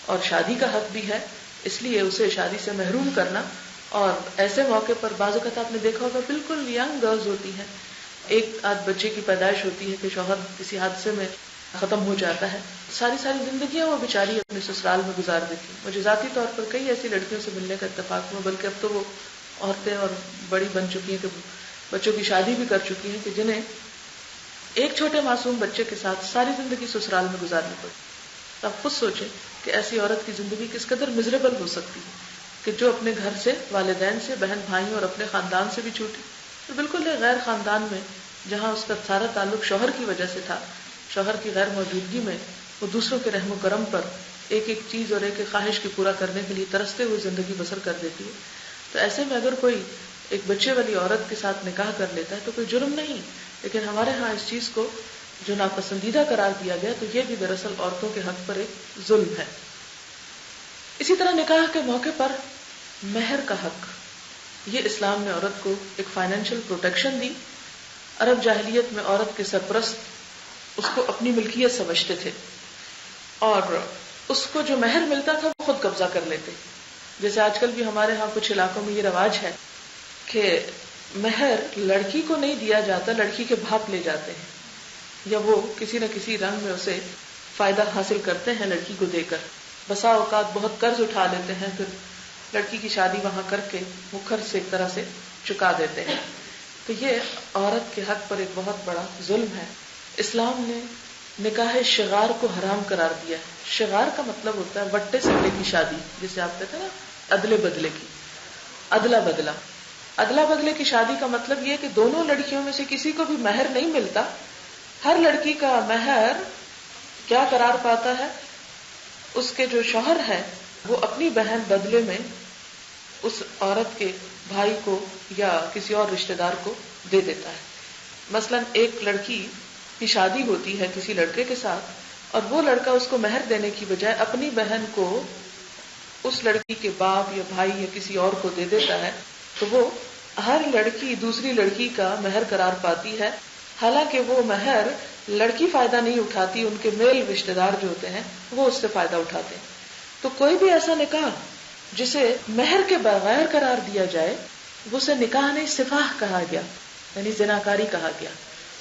اور شادی کا حق بھی ہے, اس لیے اسے شادی سے محروم کرنا, اور ایسے موقع پر بعض اوقات آپ نے دیکھا ہوگا بالکل ینگ گرلز ہوتی ہیں, ایک آدھ بچے کی پیدائش ہوتی ہے کہ شوہر کسی حادثے میں ختم ہو جاتا ہے, ساری زندگیاں وہ بیچاری اپنے سسرال میں گزار دیتی. مجھے ذاتی طور پر کئی ایسی لڑکیوں سے ملنے کا اتفاق ہوا, بلکہ اب تو وہ عورتیں اور بڑی بن چکی ہیں کہ بچوں کی شادی بھی کر چکی ہیں, کہ جنہیں ایک چھوٹے معصوم بچے کے ساتھ ساری زندگی سسرال میں گزارنی پڑی. آپ خود سوچیں کہ ایسی عورت کی زندگی کس قدر مزریبل ہو سکتی ہے کہ جو اپنے گھر سے, والدین سے, بہن بھائیوں اور اپنے خاندان سے بھی چھوٹی, تو بالکل غیر خاندان میں جہاں اس کا سارا تعلق شوہر کی وجہ سے تھا, شوہر کی غیر موجودگی میں وہ دوسروں کے رحم و کرم پر ایک ایک چیز اور ایک ایک خواہش کی پورا کرنے کے لیے ترستے ہوئے زندگی بسر کر دیتی ہے. تو ایسے میں اگر کوئی ایک بچے والی عورت کے ساتھ نکاح کر لیتا ہے تو کوئی جرم نہیں, لیکن ہمارے ہاں اس چیز کو جو ناپسندیدہ قرار دیا گیا, تو یہ بھی دراصل عورتوں کے حق پر ایک ظلم ہے. اسی طرح نکاح کے موقع پر مہر کا حق, یہ اسلام نے عورت کو ایک فائنینشیل پروٹیکشن دی. عرب جاہلیت میں عورت کے سرپرست اس کو اپنی ملکیت سمجھتے تھے اور اس کو جو مہر ملتا تھا وہ خود قبضہ کر لیتے. جیسے آج کل بھی ہمارے ہاں کچھ علاقوں میں یہ رواج ہے کہ مہر لڑکی کو نہیں دیا جاتا, لڑکی کے باپ لے جاتے ہیں, یا وہ کسی نہ کسی رنگ میں اسے فائدہ حاصل کرتے ہیں لڑکی کو دے کر. بسا اوقات بہت قرض اٹھا لیتے ہیں, پھر لڑکی کی شادی وہاں کر کے مکھر سے ایک طرح سے چکا دیتے ہیں. تو یہ عورت کے حق پر ایک بہت بڑا ظلم ہے. اسلام نے نکاح شغار کو حرام قرار دیا ہے. شغار کا مطلب ہوتا ہے وٹے سٹے کی شادی, جسے آپ کہتے ہیں نا ادلے بدلے کی, ادلا بدلا. ادلا بدلے کی شادی کا مطلب یہ کہ دونوں لڑکیوں میں سے کسی کو بھی مہر نہیں ملتا. ہر لڑکی کا مہر کیا قرار پاتا ہے, اس کے جو شوہر ہے وہ اپنی بہن بدلے میں اس عورت کے بھائی کو یا کسی اور رشتہ دار کو دے دیتا ہے. مثلا ایک لڑکی کی شادی ہوتی ہے کسی لڑکے کے ساتھ اور وہ لڑکا اس کو مہر دینے کی بجائے اپنی بہن کو اس لڑکی کے باپ یا بھائی یا کسی اور کو دے دیتا ہے, تو وہ ہر لڑکی دوسری لڑکی کا مہر قرار پاتی ہے. حالانکہ وہ مہر لڑکی فائدہ نہیں اٹھاتی, ان کے میل رشتہ دار جو ہوتے ہیں وہ اس سے فائدہ اٹھاتے ہیں. تو کوئی بھی ایسا نکاح جسے مہر کے بغیر قرار دیا جائے وہ اسے نکاح نہیں سفاح کہا گیا، یعنی زناکاری کہا گیا.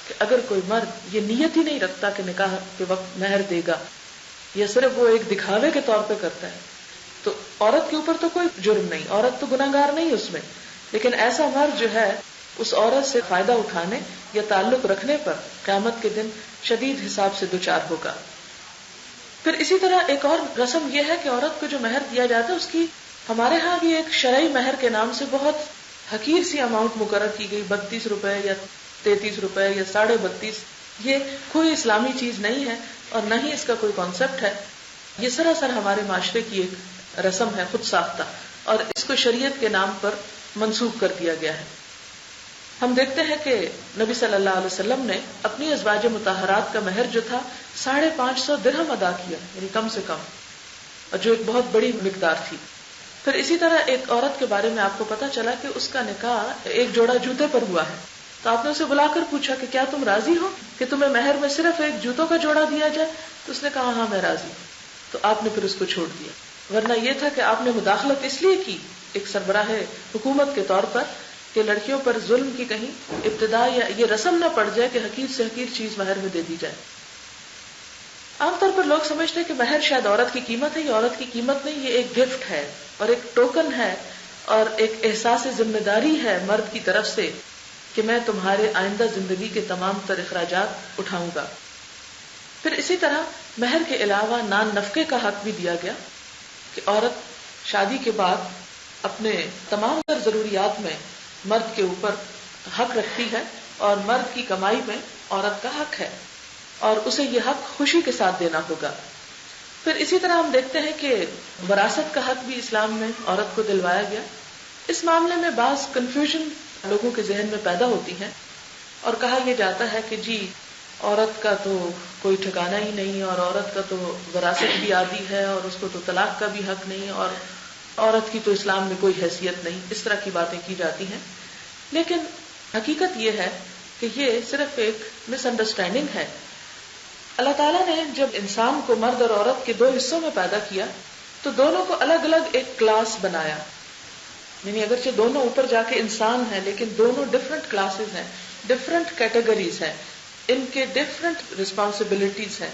کہ اگر کوئی مرد یہ نیت ہی نہیں رکھتا کہ نکاح کے وقت مہر دے گا، یا صرف وہ ایک دکھاوے کے طور پہ کرتا ہے، تو عورت کے اوپر تو کوئی جرم نہیں، عورت تو گناہگار نہیں اس میں. لیکن ایسا مرد جو ہے اس عورت سے فائدہ اٹھانے یا تعلق رکھنے پر قیامت کے دن شدید حساب سے دوچار ہوگا. پھر اسی طرح ایک اور رسم یہ ہے کہ عورت کو جو مہر دیا جاتا ہے اس کی ہمارے ہاں بھی ایک شرعی مہر کے نام سے بہت حقیر سی اماؤنٹ مقرر کی گئی، 32 روپے یا 33 روپے یا 32.5. یہ کوئی اسلامی چیز نہیں ہے اور نہ ہی اس کا کوئی کانسیپٹ ہے. یہ سراسر ہمارے معاشرے کی ایک رسم ہے خود ساختہ، اور اس کو شریعت کے نام پر منسوخ کر دیا گیا ہے. ہم دیکھتے ہیں کہ نبی صلی اللہ علیہ وسلم نے اپنی ازواج مطہرات کا مہر جو تھا 550 درہم ادا کیا، یعنی کم سے کم، اور جو ایک بہت بڑی مقدار تھی. پھر اسی طرح ایک عورت کے بارے میں آپ کو پتا چلا کہ اس کا نکاح ایک جوڑا جوتے پر ہوا ہے. تو آپ نے اسے بلا کر پوچھا کہ کیا تم راضی ہو کہ تمہیں مہر میں صرف ایک جوتوں کا جوڑا دیا جائے؟ تو اس نے کہا ہاں میں راضی ہوں. تو آپ نے پھر اس کو چھوڑ دیا. ورنہ یہ تھا کہ آپ نے مداخلت اس لیے کی ایک سربراہ حکومت کے طور پر کہ لڑکیوں پر ظلم کی کہیں ابتدا یا یہ رسم نہ پڑ جائے کہ حقیر سے حقیر چیز مہر میں دے دی جائے. عام طور پر لوگ سمجھتے ہیں کہ مہر شاید عورت کی قیمت ہے. یہ عورت کی قیمت نہیں، یہ ایک گفٹ ہے اور ایک ٹوکن ہے اور ایک احساس ذمہ داری ہے مرد کی طرف سے کہ میں تمہارے آئندہ زندگی کے تمام تر اخراجات اٹھاؤں گا. پھر اسی طرح مہر کے علاوہ نان نفقے کا حق بھی دیا گیا کہ عورت شادی کے بعد اپنے تمام تر ضروریات میں مرد کے اوپر حق رکھتی ہے، اور مرد کی کمائی میں عورت کا حق ہے اور اسے یہ حق خوشی کے ساتھ دینا ہوگا. پھر اسی طرح ہم دیکھتے ہیں کہ وراثت کا حق بھی اسلام میں عورت کو دلوایا گیا. اس معاملے میں بعض کنفیوژن لوگوں کے ذہن میں پیدا ہوتی ہیں اور کہا یہ جاتا ہے کہ جی عورت کا تو کوئی ٹھکانہ ہی نہیں، اور عورت کا تو وراثت بھی عادی ہے، اور اس کو تو طلاق کا بھی حق نہیں، اور عورت کی تو اسلام میں کوئی حیثیت نہیں. اس طرح کی باتیں کی جاتی ہیں. لیکن حقیقت یہ ہے کہ یہ صرف ایک مس انڈرسٹینڈنگ ہے. اللہ تعالیٰ نے جب انسان کو مرد اور عورت کے 2 حصوں میں پیدا کیا تو دونوں کو الگ الگ ایک کلاس بنایا. یعنی اگرچہ دونوں اوپر جا کے انسان ہیں لیکن دونوں ڈفرنٹ کلاسز ہیں، ڈفرنٹ کیٹیگریز ہیں، ان کے ڈفرنٹ رسپانسبلٹیز ہیں،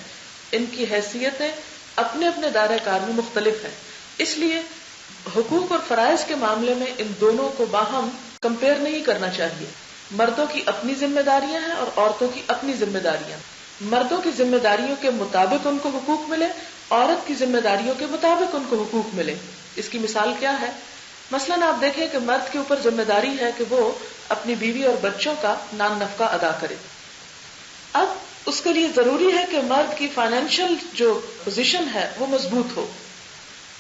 ان کی حیثیتیں اپنے اپنے دائرہ کار میں مختلف ہیں. اس لیے حقوق اور فرائض کے معاملے میں ان دونوں کو باہم کمپیئر نہیں کرنا چاہیے. مردوں کی اپنی ذمہ داریاں ہیں اور عورتوں کی اپنی ذمہ داریاں. مردوں کی ذمہ داریوں کے مطابق ان کو حقوق ملے، عورت کی ذمہ داریوں کے مطابق ان کو حقوق ملے. اس کی مثال کیا ہے؟ مثلاً آپ دیکھیں کہ مرد کے اوپر ذمہ داری ہے کہ وہ اپنی بیوی اور بچوں کا نان نفقہ ادا کرے. اب اس کے لیے ضروری ہے کہ مرد کی فائنینشیل جو پوزیشن ہے وہ مضبوط ہو.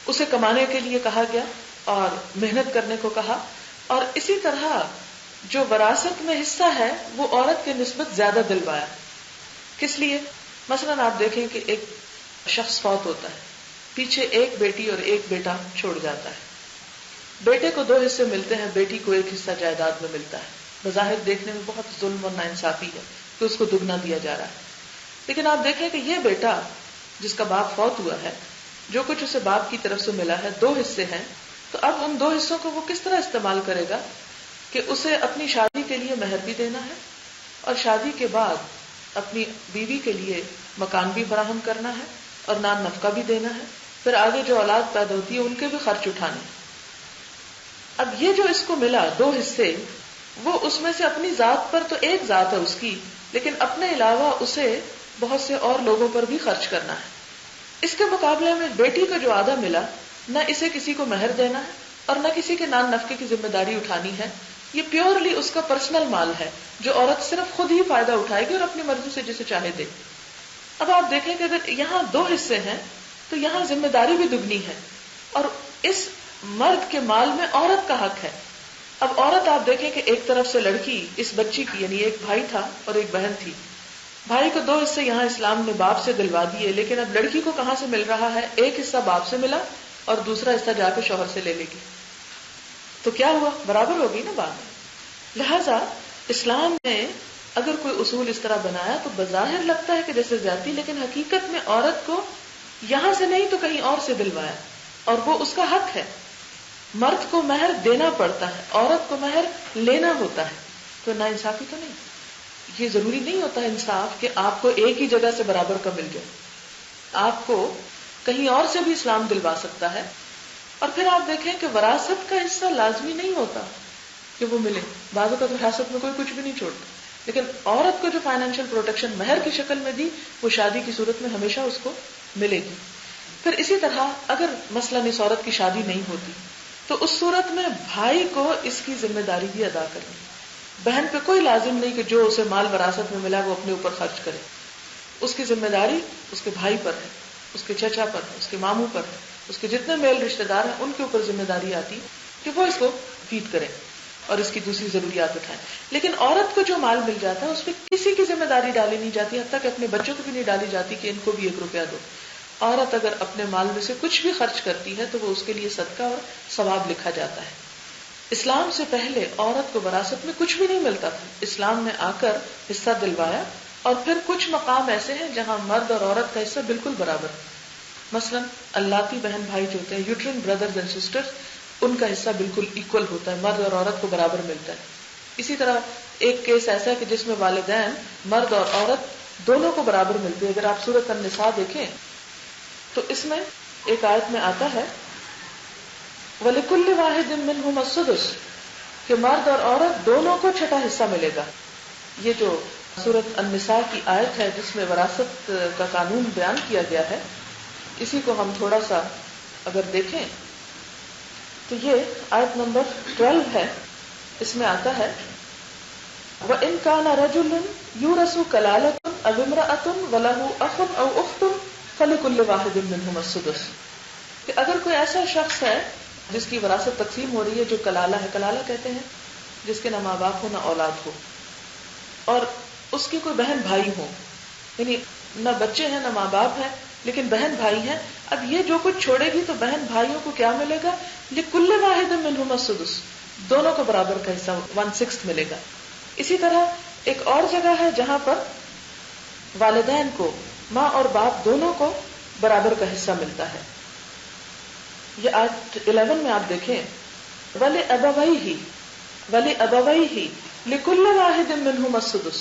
اسے کمانے کے لیے کہا گیا اور محنت کرنے کو کہا. اور اسی طرح جو وراثت میں حصہ ہے وہ عورت کے نسبت زیادہ دلوایا. کس لیے؟ مثلاً آپ دیکھیں کہ ایک شخص فوت ہوتا ہے، پیچھے ایک بیٹی اور ایک بیٹا چھوڑ جاتا ہے. بیٹے کو 2 حصے ملتے ہیں، بیٹی کو 1 حصہ جائیداد میں ملتا ہے. بظاہر دیکھنے میں بہت ظلم اور ناانصافی ہے کہ اس کو دگنا دیا جا رہا ہے. لیکن آپ دیکھیں کہ یہ بیٹا جس کا باپ فوت ہوا ہے، جو کچھ اسے باپ کی طرف سے ملا ہے 2 حصے ہیں. تو اب ان 2 حصوں کو وہ کس طرح استعمال کرے گا کہ اسے اپنی شادی کے لیے مہر بھی دینا ہے اور شادی کے بعد اپنی بیوی کے لیے مکان بھی فراہم کرنا ہے اور نان نفقہ بھی دینا ہے. پھر آگے جو اولاد پیدا ہوتی ہے ان کے بھی خرچ اٹھانے. اب یہ جو اس کو ملا 2 حصے، وہ اس میں سے اپنی ذات پر تو ایک ذات ہے اس کی، لیکن اپنے علاوہ اسے بہت سے اور لوگوں پر بھی خرچ کرنا ہے. اس کے مقابلے میں بیٹی کو جو آدھا ملا، نہ اسے کسی کو مہر دینا ہے اور نہ کسی کے نان نفقے کی ذمہ داری اٹھانی ہے. یہ پیورلی اس کا پرسنل مال ہے جو عورت صرف خود ہی فائدہ اٹھائے گی اور اپنی مرضی سے جسے چاہے دے. اب آپ دیکھیں کہ اگر یہاں 2 حصے ہیں تو یہاں ذمہ داری بھی دگنی ہے، اور اس مرد کے مال میں عورت کا حق ہے. اب عورت آپ دیکھیں کہ ایک طرف سے لڑکی اس بچی کی، یعنی ایک بھائی تھا اور ایک بہن تھی. بھائی کو 2 حصے یہاں اسلام نے باپ سے دلوا دیے، لیکن اب لڑکی کو کہاں سے مل رہا ہے؟ ایک حصہ باپ سے ملا اور دوسرا حصہ جا کے شوہر سے لے لے گی. تو کیا ہوا؟ برابر ہوگی نا بات. لہذا اسلام نے اگر کوئی اصول اس طرح بنایا تو بظاہر لگتا ہے کہ جیسے زیادتی، لیکن حقیقت میں عورت کو یہاں سے نہیں تو کہیں اور سے دلوایا. اور وہ اس کا حق ہے. مرد کو مہر دینا پڑتا ہے، عورت کو مہر لینا ہوتا ہے. تو ناانصافی تو نہیں. یہ ضروری نہیں ہوتا انصاف کہ آپ کو ایک ہی جگہ سے برابر کا مل جائے. آپ کو کہیں اور سے بھی اسلام دلوا سکتا ہے. اور پھر آپ دیکھیں کہ وراثت کا حصہ لازمی نہیں ہوتا کہ وہ ملے. بعض اوقات وراثت میں کوئی کچھ بھی نہیں چھوڑتا، لیکن عورت کو جو فائنینشیل پروٹیکشن مہر کی شکل میں دی وہ شادی کی صورت میں ہمیشہ اس کو ملے گی. پھر اسی طرح اگر مثلاً اس عورت کی شادی نہیں ہوتی تو اس صورت میں بھائی کو اس کی ذمہ داری بھی ادا کرنی. بہن پہ کوئی لازم نہیں کہ جو اسے مال وراثت میں ملا وہ اپنے اوپر خرچ کرے. اس کی ذمہ داری اس کے بھائی پر ہے، اس کے چچا پر ہے، اس کے ماموں پر ہے، اس کے جتنے میل رشتہ دار ہیں ان کے اوپر ذمہ داری آتی کہ وہ اس کو فیڈ کرے اور اس کی دوسری ضروریات اٹھائیں. لیکن عورت کو جو مال مل جاتا ہے اس پہ کسی کی ذمہ داری ڈالی نہیں جاتی، حتیٰ کہ اپنے بچوں کو بھی نہیں ڈالی جاتی کہ ان کو بھی 1 روپیہ دو. عورت اگر اپنے مال میں سے کچھ بھی خرچ کرتی ہے تو وہ اس کے لیے صدقہ اور ثواب لکھا جاتا ہے. اسلام سے پہلے عورت کو وراثت میں کچھ بھی نہیں ملتا تھا. اسلام نے آ کر حصہ دلوایا، اور پھر کچھ مقام ایسے ہیں جہاں مرد اور عورت کا حصہ بالکل برابر ہے. مثلا اللاتی بہن بھائی جو ہوتے ہیں، یوٹرین بردرز اینڈ سسٹرز، ان کا حصہ بالکل ایکول ہوتا ہے، مرد اور عورت کو برابر ملتا ہے. اسی طرح ایک کیس ایسا ہے کہ جس میں والدین مرد اور عورت دونوں کو برابر ملتے ہیں. اگر آپ سورۃ النساء دیکھیں تو اس میں ایک آیت میں آتا ہے وَلِكُلِّ وَاحِدٍ مِّنْهُمَا السُّدُسُ کہ مرد اور عورت دونوں کو چھٹا حصہ ملے گا. یہ جو سورۃ النساء کی آیت ہے جس میں وراثت کا قانون بیان کیا گیا ہے، اسی کو ہم تھوڑا سا اگر دیکھیں تو یہ آیت نمبر 12 ہے. اس میں آتا ہے وَإِن كَانَ رَجُلٌ يُورَثُ كَلَالَةٌ أَوِ امْرَأَةٌ وَلَهُ أَخٌ أَوْ أُخْتٌ فَلِكُلِّ وَاحِدٍ مِّنْهُمَا السُّدُسُ کہ اگر کوئی ایسا شخص ہے جس کی وراثت تقسیم ہو رہی ہے، جو کلالہ ہے، کلالہ کہتے ہیں جس کے نہ ماں باپ ہو نہ اولاد ہو، اور اس کی کوئی بہن بھائی ہو، یعنی نہ بچے ہیں نہ ماں باپ ہے لیکن بہن بھائی ہیں. اب یہ جو کچھ چھوڑے گی تو بہن بھائیوں کو کیا ملے گا؟ لِكُلِّ وَاحِدٍ مِّنْهُمَا السُّدُسُ دونوں کو برابر کا حصہ 1/6 ملے گا. اسی طرح ایک اور جگہ ہے جہاں پر والدین کو، ماں اور باپ دونوں کو برابر کا حصہ ملتا ہے. یہ آیت 11 میں آپ دیکھیں وَلِأَبَوَيْهِ لِكُلِّ وَاحِدٍ مِّنْهُمَا السُّدُسُ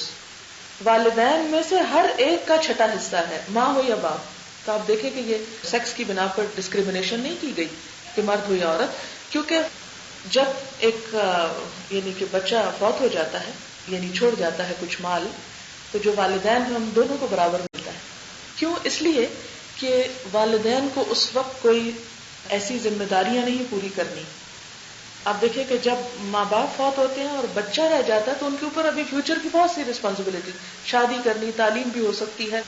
والدین میں سے ہر ایک کا چھٹا حصہ ہے، ماں ہو یا باپ. تو آپ دیکھیں کہ یہ سیکس کی بنا پر ڈسکریمنیشن نہیں کی گئی کہ مرد ہو یا عورت، کیونکہ جب ایک یعنی کہ بچہ فوت ہو جاتا ہے، یعنی چھوڑ جاتا ہے کچھ مال، تو جو والدین ہیں ہم دونوں کو برابر ملتا ہے. کیوں؟ اس لیے کہ والدین کو اس وقت کوئی ایسی ذمہ داریاں نہیں پوری کرنی. آپ دیکھیں کہ جب ماں باپ فوت ہوتے ہیں اور بچہ رہ جاتا ہے تو ان کے اوپر ابھی فیوچر کی بہت سی رسپانسبلٹی، شادی کرنی، تعلیم بھی ہو سکتی ہے،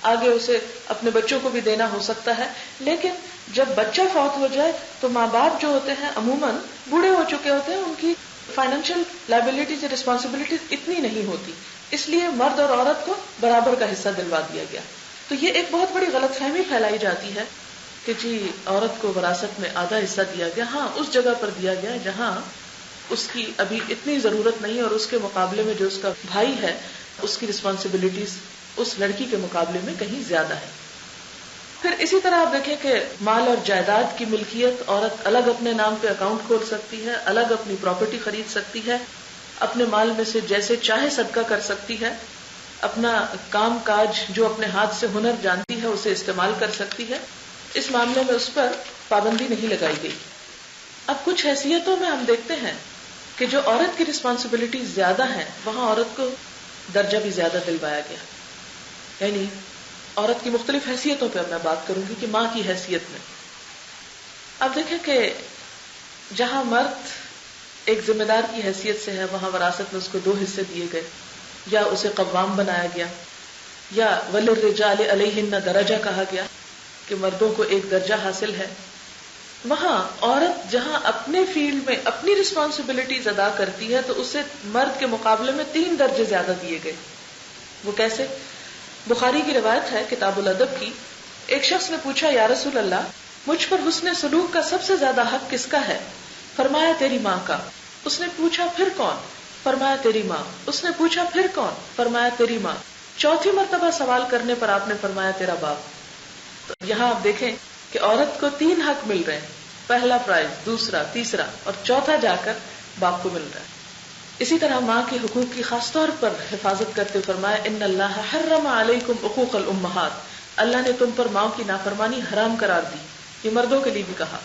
آگے اسے اپنے بچوں کو بھی دینا ہو سکتا ہے. لیکن جب بچہ فوت ہو جائے تو ماں باپ جو ہوتے ہیں عموماً بوڑھے ہو چکے ہوتے ہیں، ان کی فائنینشیل لائبلٹیز یا رسپانسبلٹیز اتنی نہیں ہوتی، اس لیے مرد اور عورت کو برابر کا حصہ دلوا دیا گیا. تو یہ ایک بہت بڑی غلط فہمی پھیلائی جاتی ہے کہ جی عورت کو وراثت میں آدھا حصہ دیا گیا. ہاں اس جگہ پر دیا گیا جہاں اس کی ابھی اتنی ضرورت نہیں، اور اس کے مقابلے میں جو اس کا بھائی ہے اس کی رسپانسبلٹیز اس لڑکی کے مقابلے میں کہیں زیادہ ہے. پھر اسی طرح آپ دیکھیں کہ مال اور جائیداد کی ملکیت، عورت الگ اپنے نام پہ اکاؤنٹ کھول سکتی ہے، الگ اپنی پراپرٹی خرید سکتی ہے، اپنے مال میں سے جیسے چاہے صدقہ کر سکتی ہے، اپنا کام کاج جو اپنے ہاتھ سے ہنر جانتی ہے اسے استعمال کر سکتی ہے. اس معاملے میں اس پر پابندی نہیں لگائی گئی. اب کچھ حیثیتوں میں ہم دیکھتے ہیں کہ جو عورت کی رسپانسبلٹی زیادہ ہیں وہاں عورت کو درجہ بھی زیادہ دلوایا گیا. یعنی عورت کی مختلف حیثیتوں پہ میں بات کروں گی کہ ماں کی حیثیت میں. اب دیکھیں کہ جہاں مرد ایک ذمہ دار کی حیثیت سے ہے وہاں وراثت میں اس کو 2 حصے دیے گئے، یا اسے قوام بنایا گیا، یا وَلِلرِّجَالِ عَلَيْهِنَّ درجہ کہا گیا کہ مردوں کو ایک درجہ حاصل ہے. وہاں عورت جہاں اپنے فیلڈ میں اپنی رسپانسبلٹیز ادا کرتی ہے تو اسے مرد کے مقابلے میں 3 درجے زیادہ دیے گئے. وہ کیسے؟ بخاری کی روایت ہے کتاب الادب کی، ایک شخص نے پوچھا یا رسول اللہ مجھ پر حسن سلوک کا سب سے زیادہ حق کس کا ہے؟ فرمایا تیری ماں کا. اس نے پوچھا پھر کون؟ فرمایا تیری ماں. اس نے پوچھا پھر کون؟ فرمایا تیری ماں. 4تھی مرتبہ سوال کرنے پر آپ نے فرمایا تیرا باپ. تو یہاں آپ دیکھیں کہ عورت کو 3 حق مل رہے ہیں، پہلا پرائز، دوسرا، تیسرا اور چوتھا جا کر باپ کو مل رہا ہے۔ اسی طرح ماں کے حقوق کی خاص طور پر حفاظت کرتے ہوئے فرمایا ان اللہ حرم علیکم حقوق الامہات، اللہ نے تم پر ماں کی نافرمانی حرام قرار دی۔ یہ مردوں کے لیے بھی کہا۔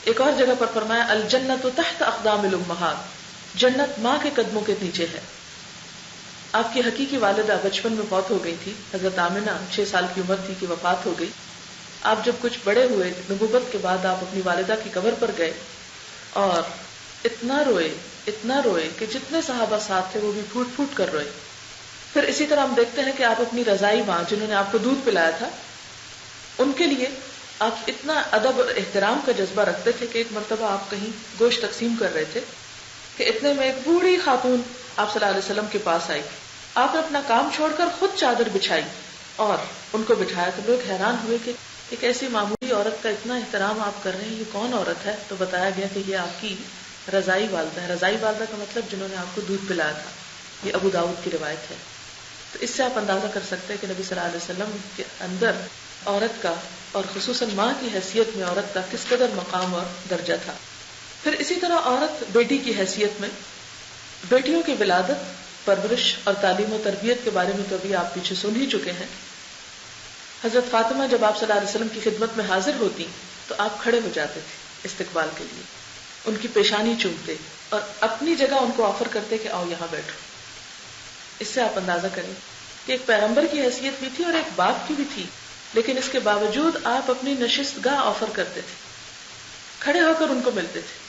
ایک اور جگہ پر فرمایا الجنت تحت اقدام الامہات، جنت ماں کے قدموں کے نیچے ہے۔ آپ کی حقیقی والدہ بچپن میں فوت ہو گئی تھی، حضرت آمنہ 6 سال کی عمر تھی کہ وفات ہو گئی۔ آپ جب کچھ بڑے ہوئے، نبوت کے بعد آپ اپنی والدہ کی قبر پر گئے اور اتنا روئے کہ جتنے صحابہ ساتھ تھے وہ بھی پھوٹ پھوٹ کر روئے۔ پھر اسی طرح ہم دیکھتے ہیں کہ آپ اپنی رضائی ماں جنہوں نے آپ کو دودھ پلایا تھا، ان کے لیے آپ اتنا ادب اور احترام کا جذبہ رکھتے تھے کہ ایک مرتبہ آپ کہیں گوشت تقسیم کر رہے تھے کہ اتنے میں ایک بوڑھی خاتون آپ صلی اللہ علیہ وسلم کے پاس آئی۔ آپ نے اپنا کام چھوڑ کر خود چادر بچھائی اور ان کو بٹھایا، تو لوگ حیران ہوئے کہ ایک ایسی معمولی عورت کا اتنا احترام آپ کر رہے ہیں، یہ کون عورت ہے؟ تو بتایا گیا کہ یہ آپ کی رضائی والدہ ہے۔ رضائی والدہ کا مطلب جنہوں نے آپ کو دودھ پلایا تھا۔ یہ ابو داؤد کی روایت ہے۔ تو اس سے آپ اندازہ کر سکتے ہیں کہ نبی صلی اللہ علیہ وسلم کے اندر عورت کا اور خصوصاً ماں کی حیثیت میں عورت کا کس قدر مقام اور درجہ تھا۔ پھر اسی طرح عورت بیٹی کی حیثیت میں بیٹیوں کی ولادت، پرورش اور تعلیم و تربیت کے بارے میں تو ابھی آپ پیچھے سن ہی چکے ہیں۔ حضرت فاطمہ جب آپ صلی اللہ علیہ وسلم کی خدمت میں حاضر ہوتی تو آپ کھڑے ہو جاتے تھے استقبال کے لیے، ان کی پیشانی چومتے اور اپنی جگہ ان کو آفر کرتے کہ آؤ یہاں بیٹھو۔ اس سے آپ اندازہ کریں کہ ایک پیغمبر کی حیثیت بھی تھی اور ایک باپ کی بھی تھی، لیکن اس کے باوجود آپ اپنی نشست گاہ آفر کرتے تھے، کھڑے ہو کر ان کو ملتے تھے۔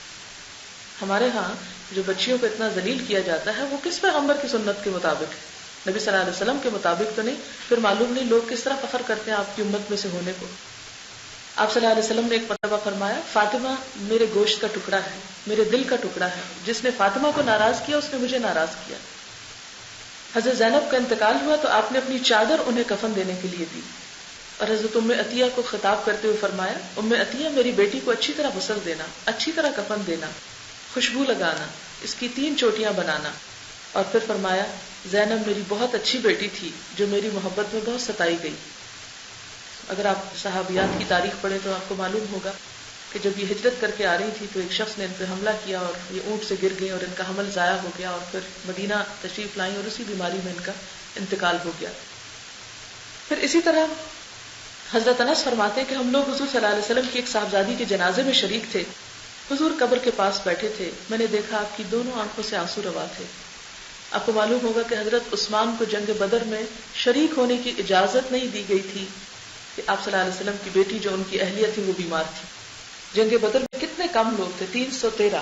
ہمارے ہاں جو بچیوں کو اتنا ذلیل کیا جاتا ہے وہ کس پیغمبر کی سنت کے مطابق ہے؟ نبی صلی اللہ علیہ وسلم کے مطابق تو نہیں۔ پھر معلوم نہیں لوگ کس طرح فخر کرتے ہیں آپ کی امت میں سے ہونے کو۔ آپ صلی اللہ علیہ وسلم نے ایک مرتبہ فرمایا فاطمہ میرے گوشت کا ٹکڑا ہے، میرے دل کا ٹکڑا ہے، جس نے فاطمہ کو ناراض کیا اس نے مجھے ناراض کیا۔ حضرت زینب کا انتقال ہوا تو آپ نے اپنی چادر انہیں کفن دینے کے لیے دی اور حضرت ام عطیہ کو خطاب کرتے ہوئے فرمایا ام عطیہ میری بیٹی کو اچھی طرح غسل دینا، اچھی طرح کفن دینا، خوشبو لگانا، اس کی 3 چوٹیاں بنانا۔ اور پھر فرمایا زینب میری بہت اچھی بیٹی تھی جو میری محبت میں بہت ستائی گئی۔ اگر آپ صحابیات کی تاریخ پڑھیں تو آپ کو معلوم ہوگا کہ جب یہ ہجرت کر کے آ رہی تھی تو ایک شخص نے ان پہ حملہ کیا اور یہ اونٹ سے گر گئی اور ان کا حمل ضائع ہو گیا اور پھر مدینہ تشریف لائیں اور اسی بیماری میں ان کا انتقال ہو گیا۔ پھر اسی طرح حضرت انس فرماتے ہیں کہ ہم لوگ حضور صلی اللہ علیہ وسلم کی ایک صاحبزادی کے جنازے میں شریک تھے، حضور قبر کے پاس بیٹھے تھے، میں نے دیکھا آپ کی دونوں آنکھوں سے آنسو روا تھے۔ آپ کو معلوم ہوگا کہ حضرت عثمان کو جنگ بدر میں شریک ہونے کی اجازت نہیں دی گئی تھی کہ آپ صلی اللہ علیہ وسلم کی بیٹی جو ان کی اہلیہ تھی وہ بیمار تھی۔ جنگ بدر میں کتنے کم لوگ تھے، 313۔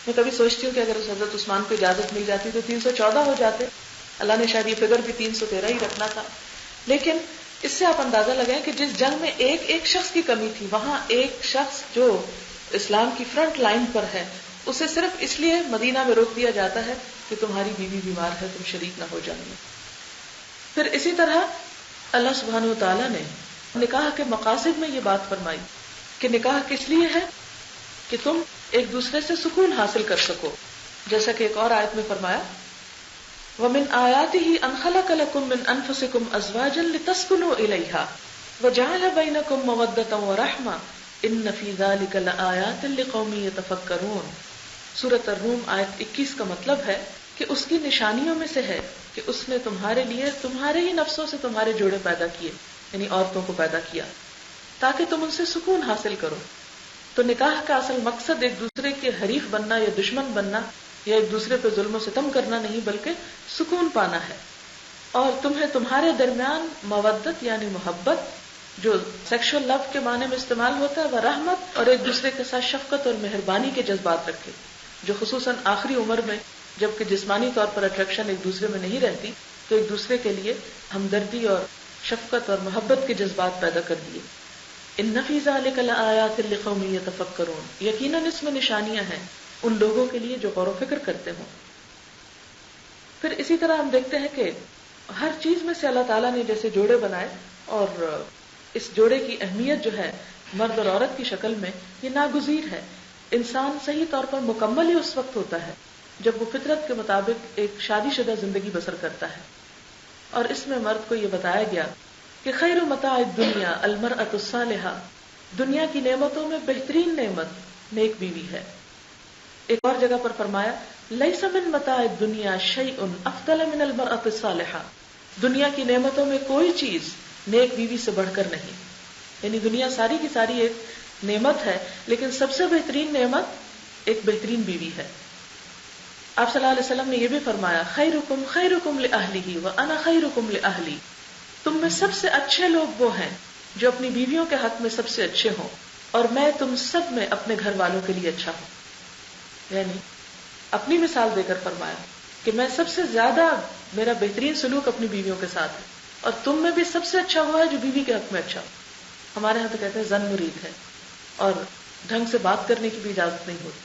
میں کبھی سوچتی ہوں کہ اگر حضرت عثمان کو اجازت مل جاتی تو 314 ہو جاتے۔ اللہ نے شاید یہ فگر بھی 313 ہی رکھنا تھا۔ لیکن اس سے آپ اندازہ لگائیں کہ جس جنگ میں ایک شخص کی کمی تھی، وہاں ایک شخص جو اسلام کی فرنٹ لائن پر ہے اسے صرف اس لیے مدینہ میں روک دیا جاتا ہے کہ تمہاری بیوی بیمار ہے، تم شریک نہ ہو جائیں۔ پھر اسی طرح اللہ سبحانہ وتعالیٰ نے نکاح کے مقاصد میں یہ بات فرمائی کہ نکاح کس لیے ہے کہ تم ایک دوسرے سے سکون حاصل کر سکو، جیسا کہ ایک اور آیت میں فرمایا وَمِنْ آيَاتِهِ أَنْ خَلَقَ لَكُم مِّنْ أَنفُسِكُمْ أَزْوَاجًا لِتَسْكُنُوا إِلَيْهَا وَجَعَلَ بَيْنَكُم مَّوَدَّةً وَرَحْمَةً إِنَّ فِي ذَلِكَ لَآيَاتٍ لِقَوْمٍ يَتَفَكَّرُونَ۔ سورۃ الروم آیت 21 کا مطلب ہے کہ اس کی نشانیوں میں سے ہے کہ اس نے تمہارے لیے تمہارے ہی نفسوں سے تمہارے جوڑے پیدا کیے، یعنی عورتوں کو پیدا کیا تاکہ تم ان سے سکون حاصل کرو۔ تو نکاح کا اصل مقصد ایک دوسرے کے حریف بننا یا دشمن بننا یا ایک دوسرے پہ ظلم و ستم کرنا نہیں، بلکہ سکون پانا ہے۔ اور تمہیں تمہارے درمیان مودت یعنی محبت جو سیکشل لو کے معنی میں استعمال ہوتا ہے، وہ رحمت اور ایک دوسرے کے ساتھ شفقت اور مہربانی کے جذبات رکھے، جو خصوصاً آخری عمر میں جبکہ جسمانی طور پر اٹریکشن ایک دوسرے میں نہیں رہتی تو ایک دوسرے کے لیے ہمدردی اور شفقت اور محبت کے جذبات پیدا کر دیے۔ ان فی ذلک لآیات لقوم یتفکرون، یقیناً اس میں نشانیاں ہیں ان لوگوں کے لیے جو غور و فکر کرتے ہوں۔ پھر اسی طرح ہم دیکھتے ہیں کہ ہر چیز میں سے اللہ تعالیٰ نے جیسے جوڑے بنائے اور اس جوڑے کی اہمیت جو ہے مرد اور عورت کی شکل میں یہ ناگزیر ہے۔ انسان صحیح طور پر مکمل ہی اس وقت ہوتا ہے جب وہ فطرت کے مطابق ایک شادی شدہ زندگی بسر کرتا ہے، اور اس میں مرد کو یہ بتایا گیا کہ خیر متاع الدنیا المرأة الصالحہ، دنیا کی نعمتوں میں بہترین نعمت نیک بیوی ہے. ایک اور جگہ پر فرمایا لیس من متاع الدنیا شیء افضل من المرأة الصالحہ، دنیا کی نعمتوں میں کوئی چیز نیک بیوی سے بڑھ کر نہیں. یعنی دنیا ساری کی ساری ایک نعمت ہے، لیکن سب سے بہترین نعمت ایک بہترین بیوی ہے. آپ صلی اللہ علیہ وسلم نے یہ بھی فرمایا خیرکم خیرکم لأہلہ وانا خیرکم لأہلی، تم میں سب سے اچھے لوگ وہ ہیں جو اپنی بیویوں کے حق میں سب سے اچھے ہوں، اور میں تم سب میں اپنے گھر والوں کے لیے اچھا ہوں. یعنی اپنی مثال دے کر فرمایا کہ میں سب سے زیادہ، میرا بہترین سلوک اپنی بیویوں کے ساتھ ہے، اور تم میں بھی سب سے اچھا ہوا ہے جو بیوی کے حق میں اچھا ہو. ہمارے ہاں تو کہتے ہیں زن مرید ہے اور ڈھنگ سے بات کرنے کی بھی اجازت نہیں ہوتی،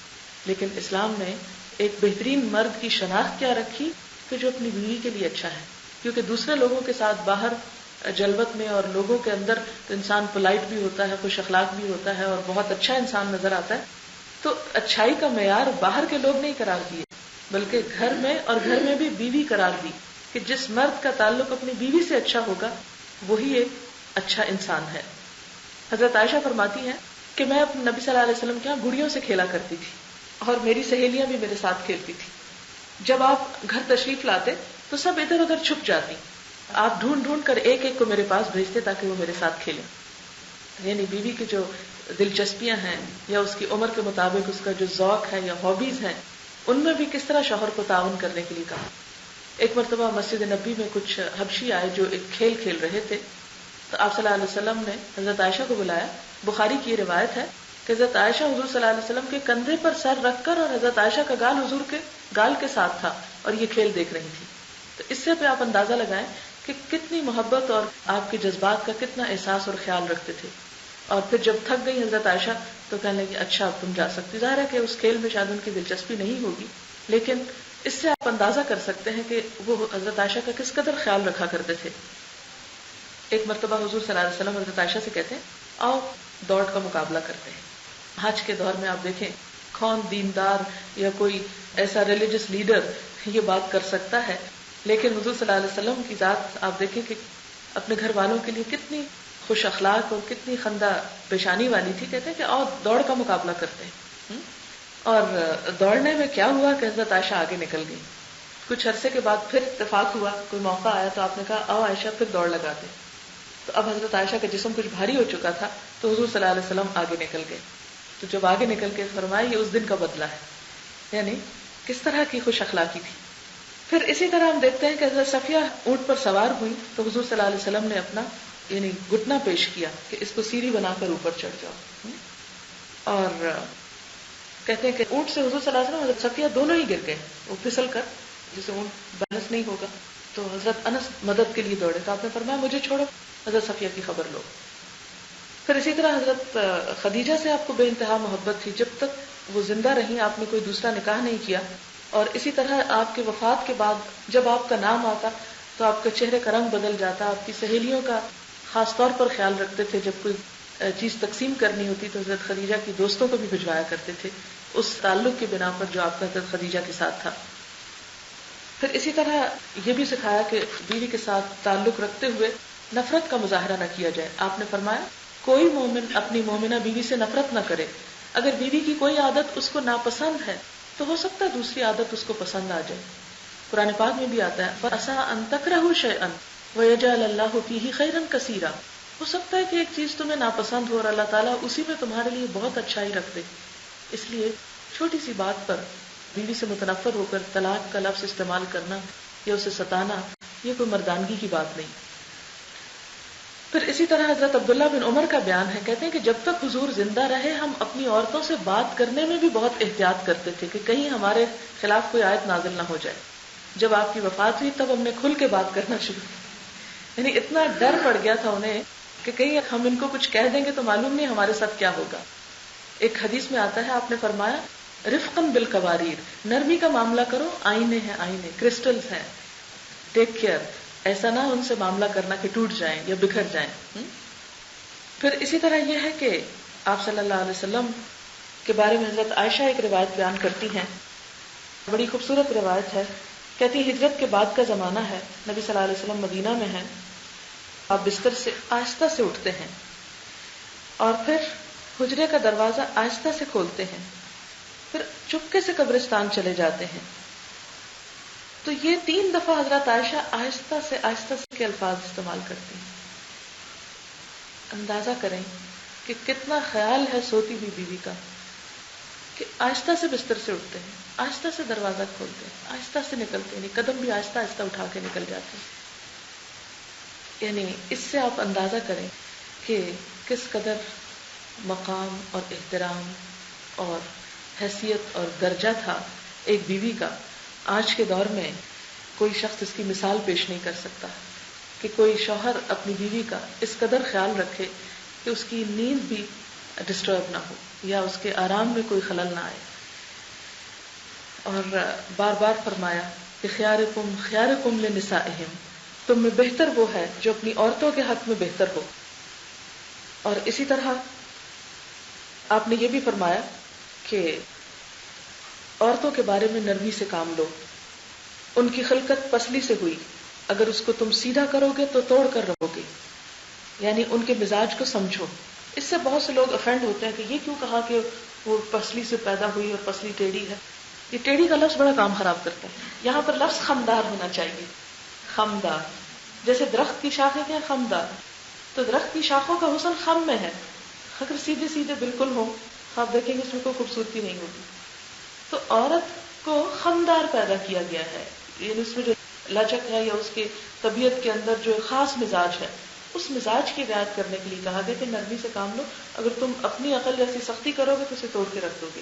لیکن اسلام نے ایک بہترین مرد کی شناخت کیا رکھی کہ جو اپنی بیوی کے لیے اچھا ہے. کیونکہ دوسرے لوگوں کے ساتھ باہر جلوت میں اور لوگوں کے اندر انسان پولائٹ بھی ہوتا ہے، خوش اخلاق بھی ہوتا ہے اور بہت اچھا انسان نظر آتا ہے. تو اچھائی کا معیار باہر کے لوگ نہیں قرار دیے، بلکہ گھر میں اور گھر میں بھی بیوی قرار دی کہ جس مرد کا تعلق اپنی بیوی سے اچھا ہوگا وہی ایک اچھا انسان ہے. حضرت عائشہ فرماتی ہیں کہ میں اپنے نبی صلی اللہ علیہ وسلم کے یہاں گڑیوں سے کھیلا کرتی تھی اور میری سہیلیاں بھی میرے ساتھ کھیلتی تھی. جب آپ گھر تشریف لاتے تو سب ادھر ادھر چھپ جاتی، آپ ڈھونڈ ڈھونڈ کر ایک ایک کو میرے پاس بھیجتے تاکہ وہ میرے ساتھ کھیلیں. یعنی بیوی کی جو دلچسپیاں ہیں یا اس کی عمر کے مطابق اس کا جو ذوق ہے یا ہابیز ہیں، ان میں بھی کس طرح شوہر کو تعاون کرنے کے لیے کہا. ایک مرتبہ مسجد نبی میں کچھ حبشی آئے جو ایک کھیل کھیل رہے تھے، تو آپ صلی اللہ علیہ وسلم نے حضرت عائشہ کو بلایا. بخاری کی یہ روایت ہے کہ حضرت عائشہ حضور صلی اللہ علیہ وسلم کے کندھے پر سر رکھ کر، اور حضرت عائشہ کا گال حضور کے گال کے ساتھ تھا اور یہ کھیل دیکھ رہی تھی. تو اس سے آپ اندازہ لگائیں کہ کتنی محبت اور آپ کے جذبات کا کتنا احساس اور خیال رکھتے تھے. اور پھر جب تھک گئی حضرت عائشہ تو کہنے لگی اچھا اب تم جا سکتی. ظاہر ہے کہ اس کھیل میں شاید ان کی دلچسپی نہیں ہوگی، لیکن اس سے آپ اندازہ کر سکتے ہیں کہ وہ حضرت عائشہ کا کس قدر خیال رکھا کرتے تھے. ایک مرتبہ حضور صلی اللہ علیہ وسلم حضرت عائشہ سے کہتے ہیں آؤ دوڑ کا مقابلہ کرتے ہیں. آج کے دور میں آپ دیکھیں کون دیندار یا کوئی ایسا ریلیجس لیڈر یہ بات کر سکتا ہے، لیکن حضور صلی اللہ علیہ وسلم کی ذات آپ دیکھیں کہ اپنے گھر والوں کے لیے کتنی خوش اخلاق اور کتنی خندہ پیشانی والی تھی. کہتے ہیں کہ آؤ دوڑ کا مقابلہ کرتے ہیں. اور دوڑنے میں کیا ہوا کہ حضرت عائشہ آگے نکل گئی. کچھ عرصے کے بعد پھر اتفاق ہوا، کوئی موقع آیا تو آپ نے کہا آؤ عائشہ پھر دوڑ لگاتے. تو اب حضرت عائشہ کا جسم کچھ بھاری ہو چکا تھا تو حضور صلی اللہ علیہ وسلم آگے نکل گئے. تو جب آگے نکل کے فرمایا یہ اس دن کا بدلہ ہے، یعنی کس طرح کی خوش اخلاقی تھی. پھر اسی طرح ہم دیکھتے ہیں کہ حضرت صفیہ اونٹ پر سوار ہوئی تو حضور صلی اللہ علیہ وسلم نے اپنا یعنی گھٹنا پیش کیا کہ اس کو سیڑھی بنا کر اوپر چڑھ جاؤ. اور کہتے ہیں کہ اونٹ سے حضور صلی اللہ علیہ وسلم حضرت صفیہ دونوں ہی گر گئے، وہ پھسل کر، جسے اونٹ بیلنس نہیں ہوگا. تو حضرت انس مدد کے لیے دوڑے تو آپ نے فرمایا مجھے چھوڑو، حضرت صفیہ کی خبر لو. پھر اسی طرح حضرت خدیجہ سے آپ کو بے انتہا محبت تھی. جب تک وہ زندہ رہی آپ نے کوئی دوسرا نکاح نہیں کیا. اور اسی طرح آپ کے وفات کے بعد جب آپ کا نام آتا تو آپ کے چہرے کا رنگ بدل جاتا. آپ کی سہیلیوں کا خاص طور پر خیال رکھتے تھے، جب کوئی چیز تقسیم کرنی ہوتی تو حضرت خدیجہ کی دوستوں کو بھی بھجوایا کرتے تھے اس تعلق کی بنا پر جو آپ کا حضرت خدیجہ کے ساتھ تھا. پھر اسی طرح یہ بھی سکھایا کہ بیوی کے ساتھ تعلق رکھتے ہوئے نفرت کا مظاہرہ نہ کیا جائے. آپ نے فرمایا کوئی مومن اپنی مومنہ بیوی سے نفرت نہ کرے. اگر بیوی کی کوئی عادت اس کو ناپسند ہے تو ہو سکتا ہے دوسری عادت اس کو پسند آ جائے. قرآن پاک میں بھی آتا ہے فَعَسَىٰ أَن تَكْرَهُوا شَيْئًا وَيَجْعَلَ اللَّهُ فِيهِ خَيْرًا كَثِيرًا. ہو سکتا ہے کہ ایک چیز تمہیں ناپسند ہو اور اللہ تعالیٰ اسی میں تمہارے لیے بہت اچھائی رکھ دے. اس لیے چھوٹی سی بات پر بیوی سے متنفر ہو کر طلاق کا لفظ استعمال کرنا یا اسے ستانا یہ کوئی مردانگی کی بات نہیں. پھر اسی طرح حضرت عبداللہ بن عمر کا بیان ہے، کہتے ہیں کہ جب تک حضور زندہ رہے ہم اپنی عورتوں سے بات کرنے میں بھی بہت احتیاط کرتے تھے کہ کہیں ہمارے خلاف کوئی آیت نازل نہ ہو جائے. جب آپ کی وفات ہوئی تب ہم نے کھل کے بات کرنا شروع کی. یعنی اتنا ڈر پڑ گیا تھا انہیں کہ کہیں ہم ان کو کچھ کہہ دیں گے تو معلوم نہیں ہمارے ساتھ کیا ہوگا. ایک حدیث میں آتا ہے آپ نے فرمایا رفقاً بالقواریر، نرمی کا معاملہ کرو، آئینے ہیں، آئینے کرسٹلز ہیں، ٹیک کیئر، ایسا نہ ان سے معاملہ کرنا کہ ٹوٹ جائیں یا بکھر جائیں. پھر اسی طرح یہ ہے کہ آپ صلی اللہ علیہ وسلم کے بارے میں حضرت عائشہ ایک روایت بیان کرتی ہیں، بڑی خوبصورت روایت ہے. کہتی ہجرت کے بعد کا زمانہ ہے، نبی صلی اللہ علیہ وسلم مدینہ میں ہیں، آپ بستر سے آہستہ سے اٹھتے ہیں اور پھر حجرے کا دروازہ آہستہ سے کھولتے ہیں، پھر چپکے سے قبرستان چلے جاتے ہیں. تو یہ 3 دفعہ حضرت عائشہ آہستہ سے کے الفاظ استعمال کرتی ہیں. اندازہ کریں کہ کتنا خیال ہے سوتی ہوئی بیوی کا، کہ آہستہ سے بستر سے اٹھتے ہیں، آہستہ سے دروازہ کھولتے ہیں، آہستہ سے نکلتے ہیں، یعنی قدم بھی آہستہ آہستہ اٹھا کے نکل جاتے ہیں. یعنی اس سے آپ اندازہ کریں کہ کس قدر مقام اور احترام اور حیثیت اور درجہ تھا ایک بیوی کا. آج کے دور میں کوئی شخص اس کی مثال پیش نہیں کر سکتا کہ کوئی شوہر اپنی بیوی کا اس قدر خیال رکھے کہ اس کی نیند بھی ڈسٹرب نہ ہو یا اس کے آرام میں کوئی خلل نہ آئے. اور بار بار فرمایا کہ خیارکم خیارکم لنسائہم، تم میں بہتر وہ ہے جو اپنی عورتوں کے حق میں بہتر ہو. اور اسی طرح آپ نے یہ بھی فرمایا کہ عورتوں کے بارے میں نرمی سے کام لو. ان کی خلقت پسلی سے ہوئی، اگر اس کو تم سیدھا کرو گے تو توڑ کر رہو گے. یعنی ان کے مزاج کو سمجھو. اس سے بہت سے لوگ افینڈ ہوتے ہیں کہ یہ کیوں کہا کہ وہ پسلی سے پیدا ہوئی اور پسلی ٹیڑھی ہے. یہ ٹیڑھی کا لفظ بڑا کام خراب کرتا ہے. یہاں پر لفظ خمدار ہونا چاہیے. خمدار، جیسے درخت کی شاخیں کیا خمدار، تو درخت کی شاخوں کا حسن خم میں ہے. اگر سیدھے سیدھے بالکل ہو، آپ دیکھیں گے اس میں کوئی خوبصورتی نہیں ہوگی. تو عورت کو خمدار پیدا کیا گیا ہے، یعنی اس میں جو لچک ہے یا اس کی طبیعت کے اندر جو خاص مزاج ہے، اس مزاج کی رعایت کرنے کے لیے کہا گیا کہ نرمی سے کام لو. اگر تم اپنی عقل جیسی سختی کرو گے تو اسے توڑ کے رکھ دو گے.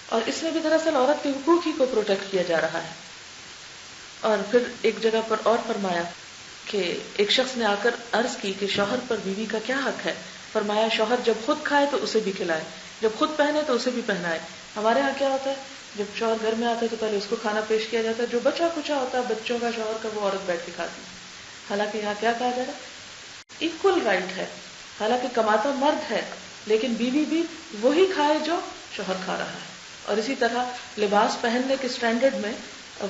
اور اس میں بھی دراصل عورت کے حقوق ہی کو پروٹیکٹ کیا جا رہا ہے. اور پھر ایک جگہ پر اور فرمایا کہ ایک شخص نے آ کر عرض کی کہ شوہر پر بیوی کا کیا حق ہے. فرمایا شوہر جب خود کھائے تو اسے بھی کھلائے، جب خود پہنے تو اسے بھی پہنائے. ہمارے ہاں کیا ہوتا ہے، جب شوہر گھر میں آتا ہے تو پہلے اس کو کھانا پیش کیا جاتا ہے، جو بچا کچا ہوتا ہے بچوں کا شوہر کا وہ عورت بیٹھ کے کھاتی. حالانکہ یہاں کیا کہا جا رہا ہے، ایکول رائٹ ہے. حالانکہ کماتا مرد ہے لیکن بیوی بھی وہی کھائے جو شوہر کھا رہا ہے. اور اسی طرح لباس پہننے کے سٹینڈرڈ میں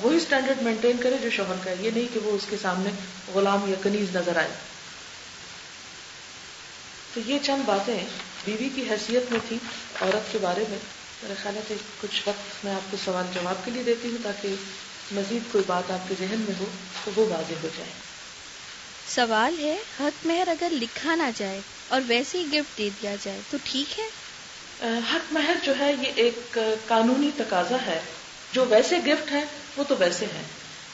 وہی سٹینڈرڈ مینٹین کرے جو شوہر کا ہے. یہ نہیں کہ وہ اس کے سامنے غلام یا کنیز نظر آئے. تو یہ چند باتیں بیوی کی حیثیت میں تھی عورت کے بارے میں. میرے خیال ہے کہ کچھ وقت میں آپ کو سوال جواب کے لیے دیتی ہوں تاکہ مزید کوئی بات آپ کے ذہن میں ہو تو وہ واضح ہو جائے. سوال ہے، حق مہر اگر لکھا نہ جائے اور ویسے ہی گفٹ دے دیا جائے تو ٹھیک ہے؟ حق مہر جو ہے یہ ایک قانونی تقاضا ہے. جو ویسے گفٹ ہیں وہ تو ویسے ہیں،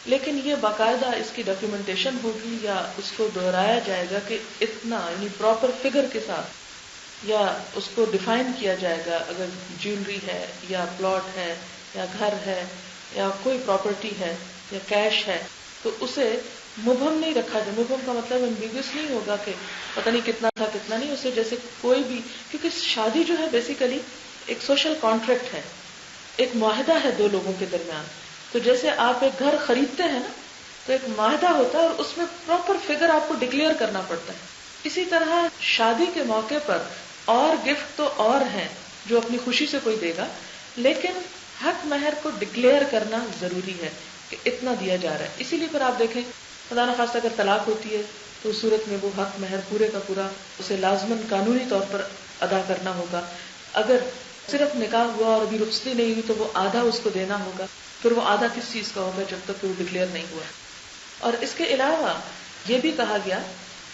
لیکن یہ باقاعدہ اس کی ڈاکیومنٹیشن ہوگی یا اس کو دہرایا جائے گا کہ اتنا، یعنی پراپر فگر کے ساتھ، یا اس کو ڈیفائن کیا جائے گا. اگر جیولری ہے یا پلاٹ ہے یا گھر ہے یا کوئی پراپرٹی ہے یا کیش ہے تو اسے مبہم نہیں رکھا جائے. مبہم کا مطلب ایمبیگوس نہیں ہوگا کہ پتہ نہیں کتنا تھا کتنا نہیں. اسے جیسے کوئی بھی، کیونکہ شادی جو ہے بیسیکلی ایک سوشل کانٹریکٹ ہے، ایک معاہدہ ہے دو لوگوں کے درمیان. تو جیسے آپ ایک گھر خریدتے ہیں نا تو ایک معاہدہ ہوتا ہے اور اس میں پراپر فگر آپ کو ڈکلیئر کرنا پڑتا ہے. اسی طرح شادی کے موقع پر اور گفٹ تو اور ہیں جو اپنی خوشی سے کوئی دے گا، لیکن حق مہر کو ڈکلیئر کرنا ضروری ہے کہ اتنا دیا جا رہا ہے. اسی لیے پھر آپ دیکھیں خدا نخواستہ اگر طلاق ہوتی ہے تو اس صورت میں وہ حق مہر پورے کا پورا اسے لازماً قانونی طور پر ادا کرنا ہوگا. اگر صرف نکاح ہوا اور ابھی رخصتی نہیں ہوئی تو وہ آدھا اس کو دینا ہوگا. پھر وہ آدھا کس چیز کا ہوگا جب تک کہ وہ ڈکلیئر نہیں ہوا. اور اس کے علاوہ یہ بھی کہا گیا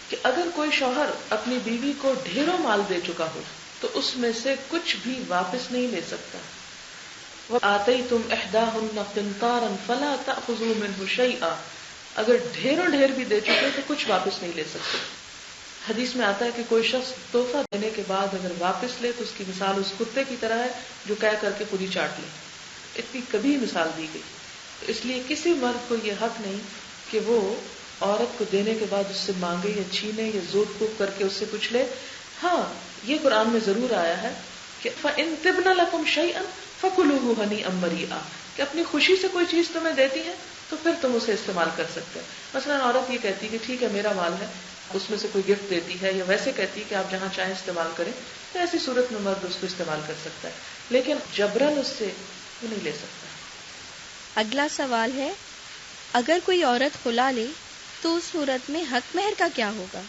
کہ اگر کوئی شوہر اپنی بیوی کو ڈھیروں مال دے چکا ہو تو اس میں سے کچھ بھی واپس نہیں لے سکتا. وَآتَيْتُمْ إِحْدَاهُنَّ قِنْطَارًا فَلَا تَأْخُذُوا مِنْهُ شَيْئًا، اگر ڈھیروں ڈھیر بھی دے چکے تو کچھ واپس نہیں لے سکتے. حدیث میں آتا ہے کہ کوئی شخص تحفہ دینے کے بعد اگر واپس لے تو اس کی مثال اس کتے کی طرح ہے جو کہہ کر کے پوری چاٹ لے. اتنی کبھی مثال دی گئی. تو اس لیے کسی مرد کو یہ حق نہیں کہ وہ عورت کو دینے کے بعد اس سے مانگے یا چھینے یا زور کوب کر کے اس سے کچھ لے. ہاں یہ قرآن میں ضرور آیا ہے کہ فَإِن تِبْنَ لَكُمْ شَيْئًا فَكُلُوهُ هَنِيئًا مَرِيئًا، کہ اپنی خوشی سے کوئی چیز تمہیں دیتی ہے تو پھر تم اسے استعمال کر سکتے ہیں. مثلا عورت یہ کہتی کہ ٹھیک ہے میرا مال ہے، اس میں سے کوئی گفٹ دیتی ہے یا ویسے کہتی ہے کہ آپ جہاں چاہیں استعمال کریں، تو ایسی صورت میں مرد اس کو استعمال کر سکتا ہے، لیکن جبرن اس سے وہ نہیں لے سکتا. اگلا سوال ہے، اگر کوئی عورت خلا لے تو اس صورت میں حق مہر کا کیا ہوگا؟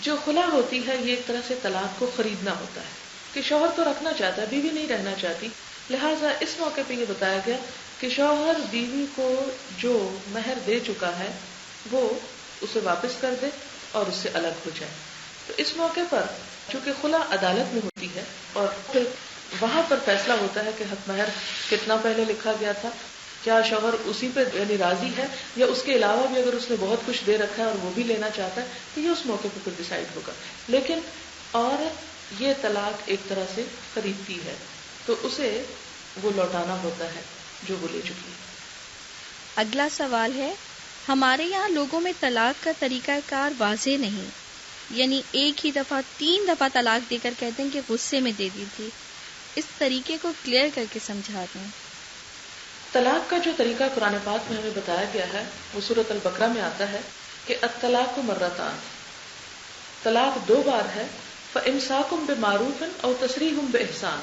جو خلا ہوتی ہے یہ ایک طرح سے طلاق کو خریدنا ہوتا ہے کہ شوہر تو رکھنا چاہتا ہے، بیوی نہیں رہنا چاہتی، لہٰذا اس موقع پہ یہ بتایا گیا کہ شوہر بیوی کو جو مہر دے چکا ہے وہ اسے واپس کر دے اور اس سے الگ ہو جائے. تو اس موقع پر چونکہ خلا عدالت میں ہوتی ہے اور پھر وہاں پر فیصلہ ہوتا ہے کہ حق مہر کتنا پہلے لکھا گیا تھا، کیا شوہر اسی پہ یعنی راضی ہے یا اس کے علاوہ بھی اگر اس نے بہت کچھ دے رکھا ہے اور وہ بھی لینا چاہتا ہے تو یہ اس موقع پہ پھر ڈیسائیڈ ہوگا. لیکن عورت یہ طلاق ایک طرح سے خریدتی ہے تو اسے وہ لوٹانا ہوتا ہے جو وہ لے چکی ہے. اگلا سوال ہے، ہمارے یہاں لوگوں میں طلاق کا طریقہ کار واضح نہیں، یعنی ایک ہی دفعہ 3 دفعہ طلاق دے کر کہتے ہیں کہ غصے میں دے دی تھی. اس طریقے کو کلیئر کر کے سمجھا دیں. طلاق کا جو طریقہ قرآن پاک میں ہمیں بتایا گیا ہے وہ سورۃ البقرہ میں آتا ہے کہ الطلاق مرتان، طلاق 2 بار ہے، فإمساکم بمعروف او تسریح بإحسان.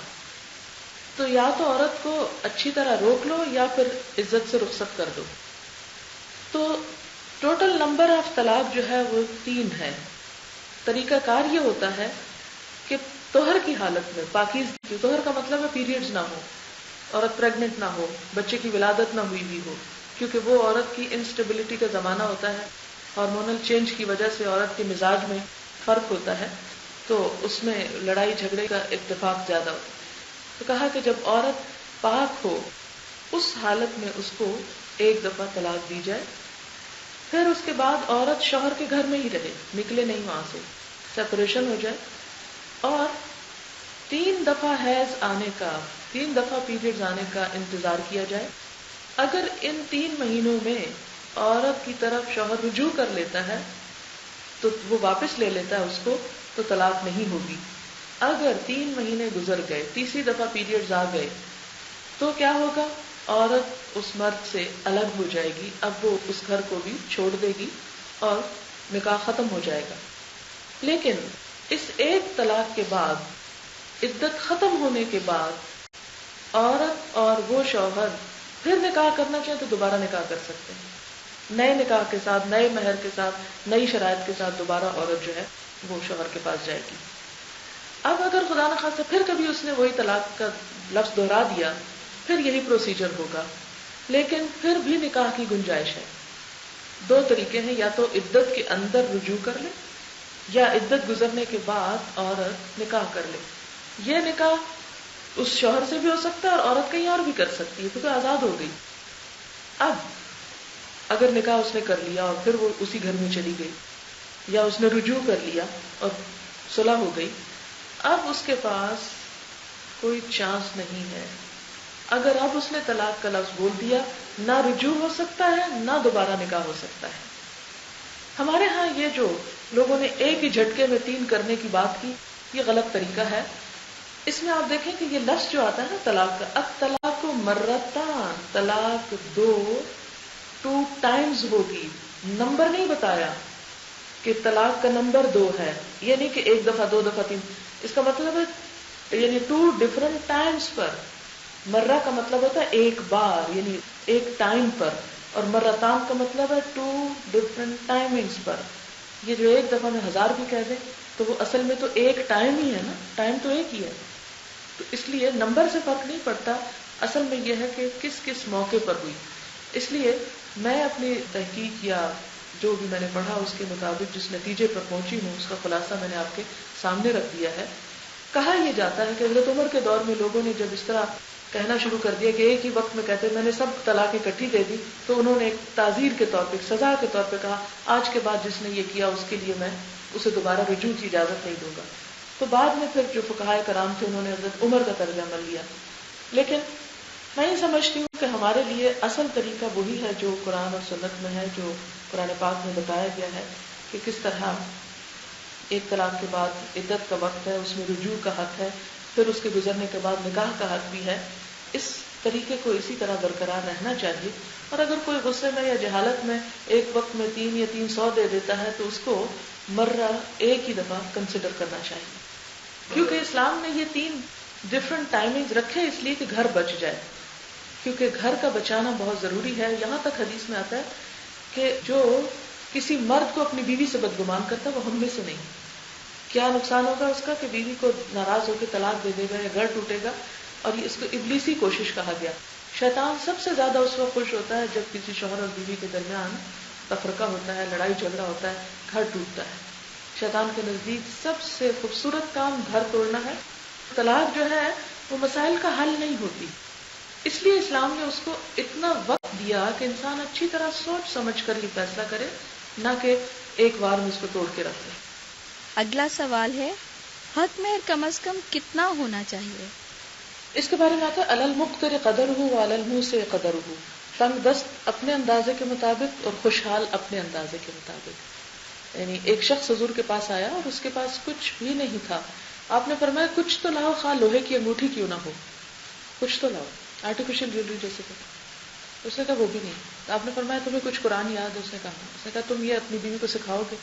تو یا تو عورت کو اچھی طرح روک لو یا پھر عزت سے رخصت کر دو. تو ٹوٹل نمبر آف طلاق جو ہے وہ 3 ہے. طریقہ کار یہ ہوتا ہے کہ طہر کی حالت میں، پاکیزگی، طہر کا مطلب ہے پیریڈز نہ ہو، عورت پریگننٹ نہ ہو، بچے کی ولادت نہ ہوئی ہو، کیونکہ وہ عورت کی انسٹیبلٹی کا زمانہ ہوتا ہے. ہارمونل چینج کی وجہ سے عورت کے مزاج میں فرق ہوتا ہے تو اس میں لڑائی جھگڑے کا اتفاق زیادہ ہوتا ہے. تو کہا کہ جب عورت پاک ہو اس حالت میں اس کو 1 دفعہ طلاق دی جائے، پھر اس کے بعد عورت شوہر کے گھر میں ہی رہے، نکلے نہیں وہاں سے، سیپریشن ہو جائے اور 3 دفعہ حیض آنے کا، 3 دفعہ پیریڈز آنے کا انتظار کیا جائے. اگر ان 3 مہینوں میں عورت کی طرف شوہر رجوع کر لیتا ہے تو وہ واپس لے لیتا ہے اس کو، تو طلاق نہیں ہوگی. اگر 3 مہینے گزر گئے، تیسری دفعہ پیریڈز آ گئے تو کیا ہوگا؟ عورت اس مرد سے الگ ہو جائے گی، اب وہ اس گھر کو بھی چھوڑ دے گی اور نکاح ختم ہو جائے گا. لیکن اس ایک طلاق کے بعد، عدت ختم ہونے کے بعد عورت اور وہ شوہر پھر نکاح کرنا چاہیں تو دوبارہ نکاح کر سکتے ہیں، نئے نکاح کے ساتھ، نئے مہر کے ساتھ، نئی شرائط کے ساتھ دوبارہ عورت جو ہے وہ شوہر کے پاس جائے گی. اب اگر خدا نخواستہ پھر کبھی اس نے وہی طلاق کا لفظ دہرا دیا، پھر یہی پروسیجر ہوگا، لیکن پھر بھی نکاح کی گنجائش ہے. 2 طریقے ہیں، یا تو عدت کے اندر رجوع کر لے یا عدت گزرنے کے بعد عورت نکاح کر لے. یہ نکاح اس شوہر سے بھی ہو سکتا ہے اور عورت کہیں اور بھی کر سکتی ہے کیونکہ آزاد ہو گئی. اب اگر نکاح اس نے کر لیا اور پھر وہ اسی گھر میں چلی گئی، یا اس نے رجوع کر لیا اور صلح ہو گئی، اب اس کے پاس کوئی چانس نہیں ہے. اگر اب اس نے طلاق کا لفظ بول دیا، نہ رجوع ہو سکتا ہے نہ دوبارہ نکاح ہو سکتا ہے. ہمارے ہاں یہ جو لوگوں نے ایک ہی جھٹکے میں 3 کرنے کی بات کی، یہ غلط طریقہ ہے. اس میں آپ دیکھیں کہ یہ لفظ جو آتا ہے نا طلاق کا، الطلاق مرتان، طلاق 2 ٹائمز ہوگی. نمبر نہیں بتایا کہ طلاق کا نمبر 2 ہے، یہ نہیں کہ 1 دفعہ 2 دفعہ 3. اس کا مطلب ہے یعنی 2 ڈفرنٹ ٹائمز پر. مرہ کا مطلب ہوتا ہے 1 بار یعنی 1 ٹائم پر، اور مرتان کا مطلب ہے 2 ڈفرنٹ ٹائمنگز پر. یہ جو 1 دفعہ میں 1000 بھی کہہ دیں تو وہ اصل میں تو 1 ٹائم ہی ہے نا، ٹائم تو ایک ہی ہے. تو اس لیے نمبر سے فرق نہیں پڑتا، اصل میں یہ ہے کہ کس کس موقع پر ہوئی. اس لیے میں اپنی تحقیق یا جو بھی میں نے پڑھا اس کے مطابق جس نتیجے پر پہنچی ہوں اس کا خلاصہ میں نے آپ کے سامنے رکھ دیا ہے. کہا یہ جاتا ہے کہ حضرت عمر کے دور میں لوگوں نے جب اس طرح کہنا شروع کر دیا کہ ایک ہی وقت میں کہتے میں نے سب طلاق اکٹھی دے دی، تو انہوں نے ایک تعزیر کے طور پہ، ایک سزا کے طور پہ کہا آج کے بعد جس نے یہ کیا اس کے لیے میں اسے دوبارہ رجوع کی اجازت نہیں دوں گا. تو بعد میں پھر جو فقہائے کرام تھے انہوں نے حضرت عمر کا طرز عمل لیا. لیکن میں یہ سمجھتی ہوں کہ ہمارے لیے اصل طریقہ وہی ہے جو قرآن اور سنت میں ہے، جو قرآن پاک میں بتایا گیا ہے کہ کس طرح ایک طلاق کے بعد عدت کا وقت ہے، اس میں رجوع کا حق ہے، پھر اس کے گزرنے کے بعد نکاح کا حق بھی ہے. اس طریقے کو اسی طرح برقرار رہنا چاہیے. اور اگر کوئی غصے میں یا جہالت میں ایک وقت میں 3 یا 300 دے دیتا ہے تو اس کو مرہ ایک ہی دفعہ کنسیڈر کرنا چاہیے، کیونکہ اسلام نے یہ 3 ڈفرنٹ ٹائمنگز رکھے اس لیے کہ گھر بچ جائے، کیونکہ گھر کا بچانا بہت ضروری ہے. یہاں تک حدیث میں آتا ہے کہ جو کسی مرد کو اپنی بیوی سے بدگمان کرتا ہے وہ ہم میں سے نہیں. کیا نقصان ہوگا اس کا کہ بیوی کو ناراض ہو کے طلاق دے دے گا یا گھر ٹوٹے گا. اور یہ اس کو ابلیسی کوشش کہا گیا. شیطان سب سے زیادہ اس وقت خوش ہوتا ہے جب کسی شوہر اور بیوی کے درمیان تفرقہ ہوتا ہے، لڑائی جھگڑا ہوتا ہے، گھر ٹوٹتا ہے. شیطان کے نزدیک سب سے خوبصورت کام گھر توڑنا ہے. طلاق جو ہے وہ مسائل کا حل نہیں ہوتی، اس لیے اسلام نے اس کو اتنا وقت دیا کہ انسان اچھی طرح سوچ سمجھ کر یہ فیصلہ کرے، نہ کہ ایک بار میں اس کو توڑ کے رکھ دے. اگلا سوال ہے حق مہر کم از کم کتنا ہونا چاہیے؟ اس کے بارے میں آتا ہے علی المقتر قدرہ وعلی الموسع قدرہ. تنگ دست اپنے اندازے کے مطابق اور خوشحال اپنے اندازے کے مطابق. یعنی ایک شخص حضور کے پاس آیا اور اس کے پاس کچھ بھی نہیں تھا. آپ نے فرمایا کچھ تو لاؤ، خواہ لوہے کی انگوٹھی کیوں نہ ہو، کچھ تو لاؤ، آرٹیفیشل جیولری جیسے کہ. اس نے کہا وہ بھی نہیں. آپ نے فرمایا تمہیں کچھ قرآن یاد ہے؟ اس نے کہا تم یہ اپنی بیوی کو سکھاؤ گے؟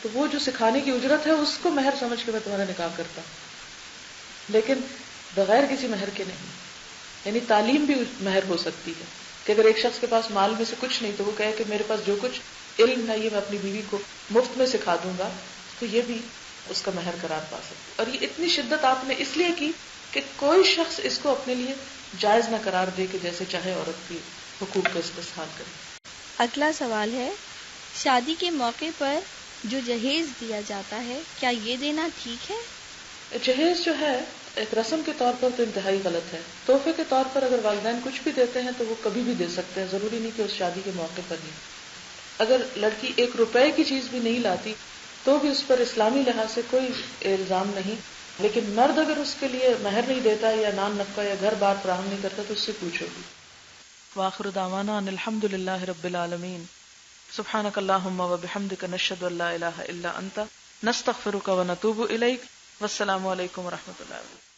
تو وہ جو سکھانے کی اجرت ہے اس کو مہر سمجھ کے میں تمہارا نکاح کرتا ہوں، لیکن بغیر کسی مہر کے نہیں. یعنی تعلیم بھی مہر ہو سکتی ہے کہ اگر ایک شخص کے پاس مال میں سے کچھ نہیں تو وہ کہے کہ میرے پاس جو کچھ علم ہے یہ میں اپنی بیوی کو مفت میں سکھا دوں گا، تو یہ بھی اس کا مہر قرار پا سکتی. اور یہ اتنی شدت آپ نے اس لیے کی کہ کوئی شخص اس کو اپنے لیے جائز نہ قرار دے کہ جیسے چاہے عورت کی حقوق کا استحصال کرے. اگلا سوال ہے شادی کے موقع پر جو جہیز دیا جاتا ہے کیا یہ دینا ٹھیک ہے؟ جہیز جو ہے ایک رسم کے طور پر تو انتہائی غلط ہے. تحفے کے طور پر اگر والدین کچھ بھی دیتے ہیں تو وہ کبھی بھی دے سکتے ہیں، ضروری نہیں کہ اس شادی کے موقع پر ہی. اگر لڑکی 1 روپے کی چیز بھی نہیں لاتی تو بھی اس پر اسلامی لحاظ سے کوئی الزام نہیں، لیکن مرد اگر اس کے لیے مہر نہیں دیتا یا نان نفقہ یا گھر بار فراہم نہیں کرتا تو اس سے پوچھو گی. وآخر دعوانا ان الحمد للہ رب العالمین. سبحانک اللہم وبحمدک نشہد ان لا الہ الا انت نستغفرک ونتوب الیک. والسلام علیکم ورحمۃ اللہ وبرکاتہ.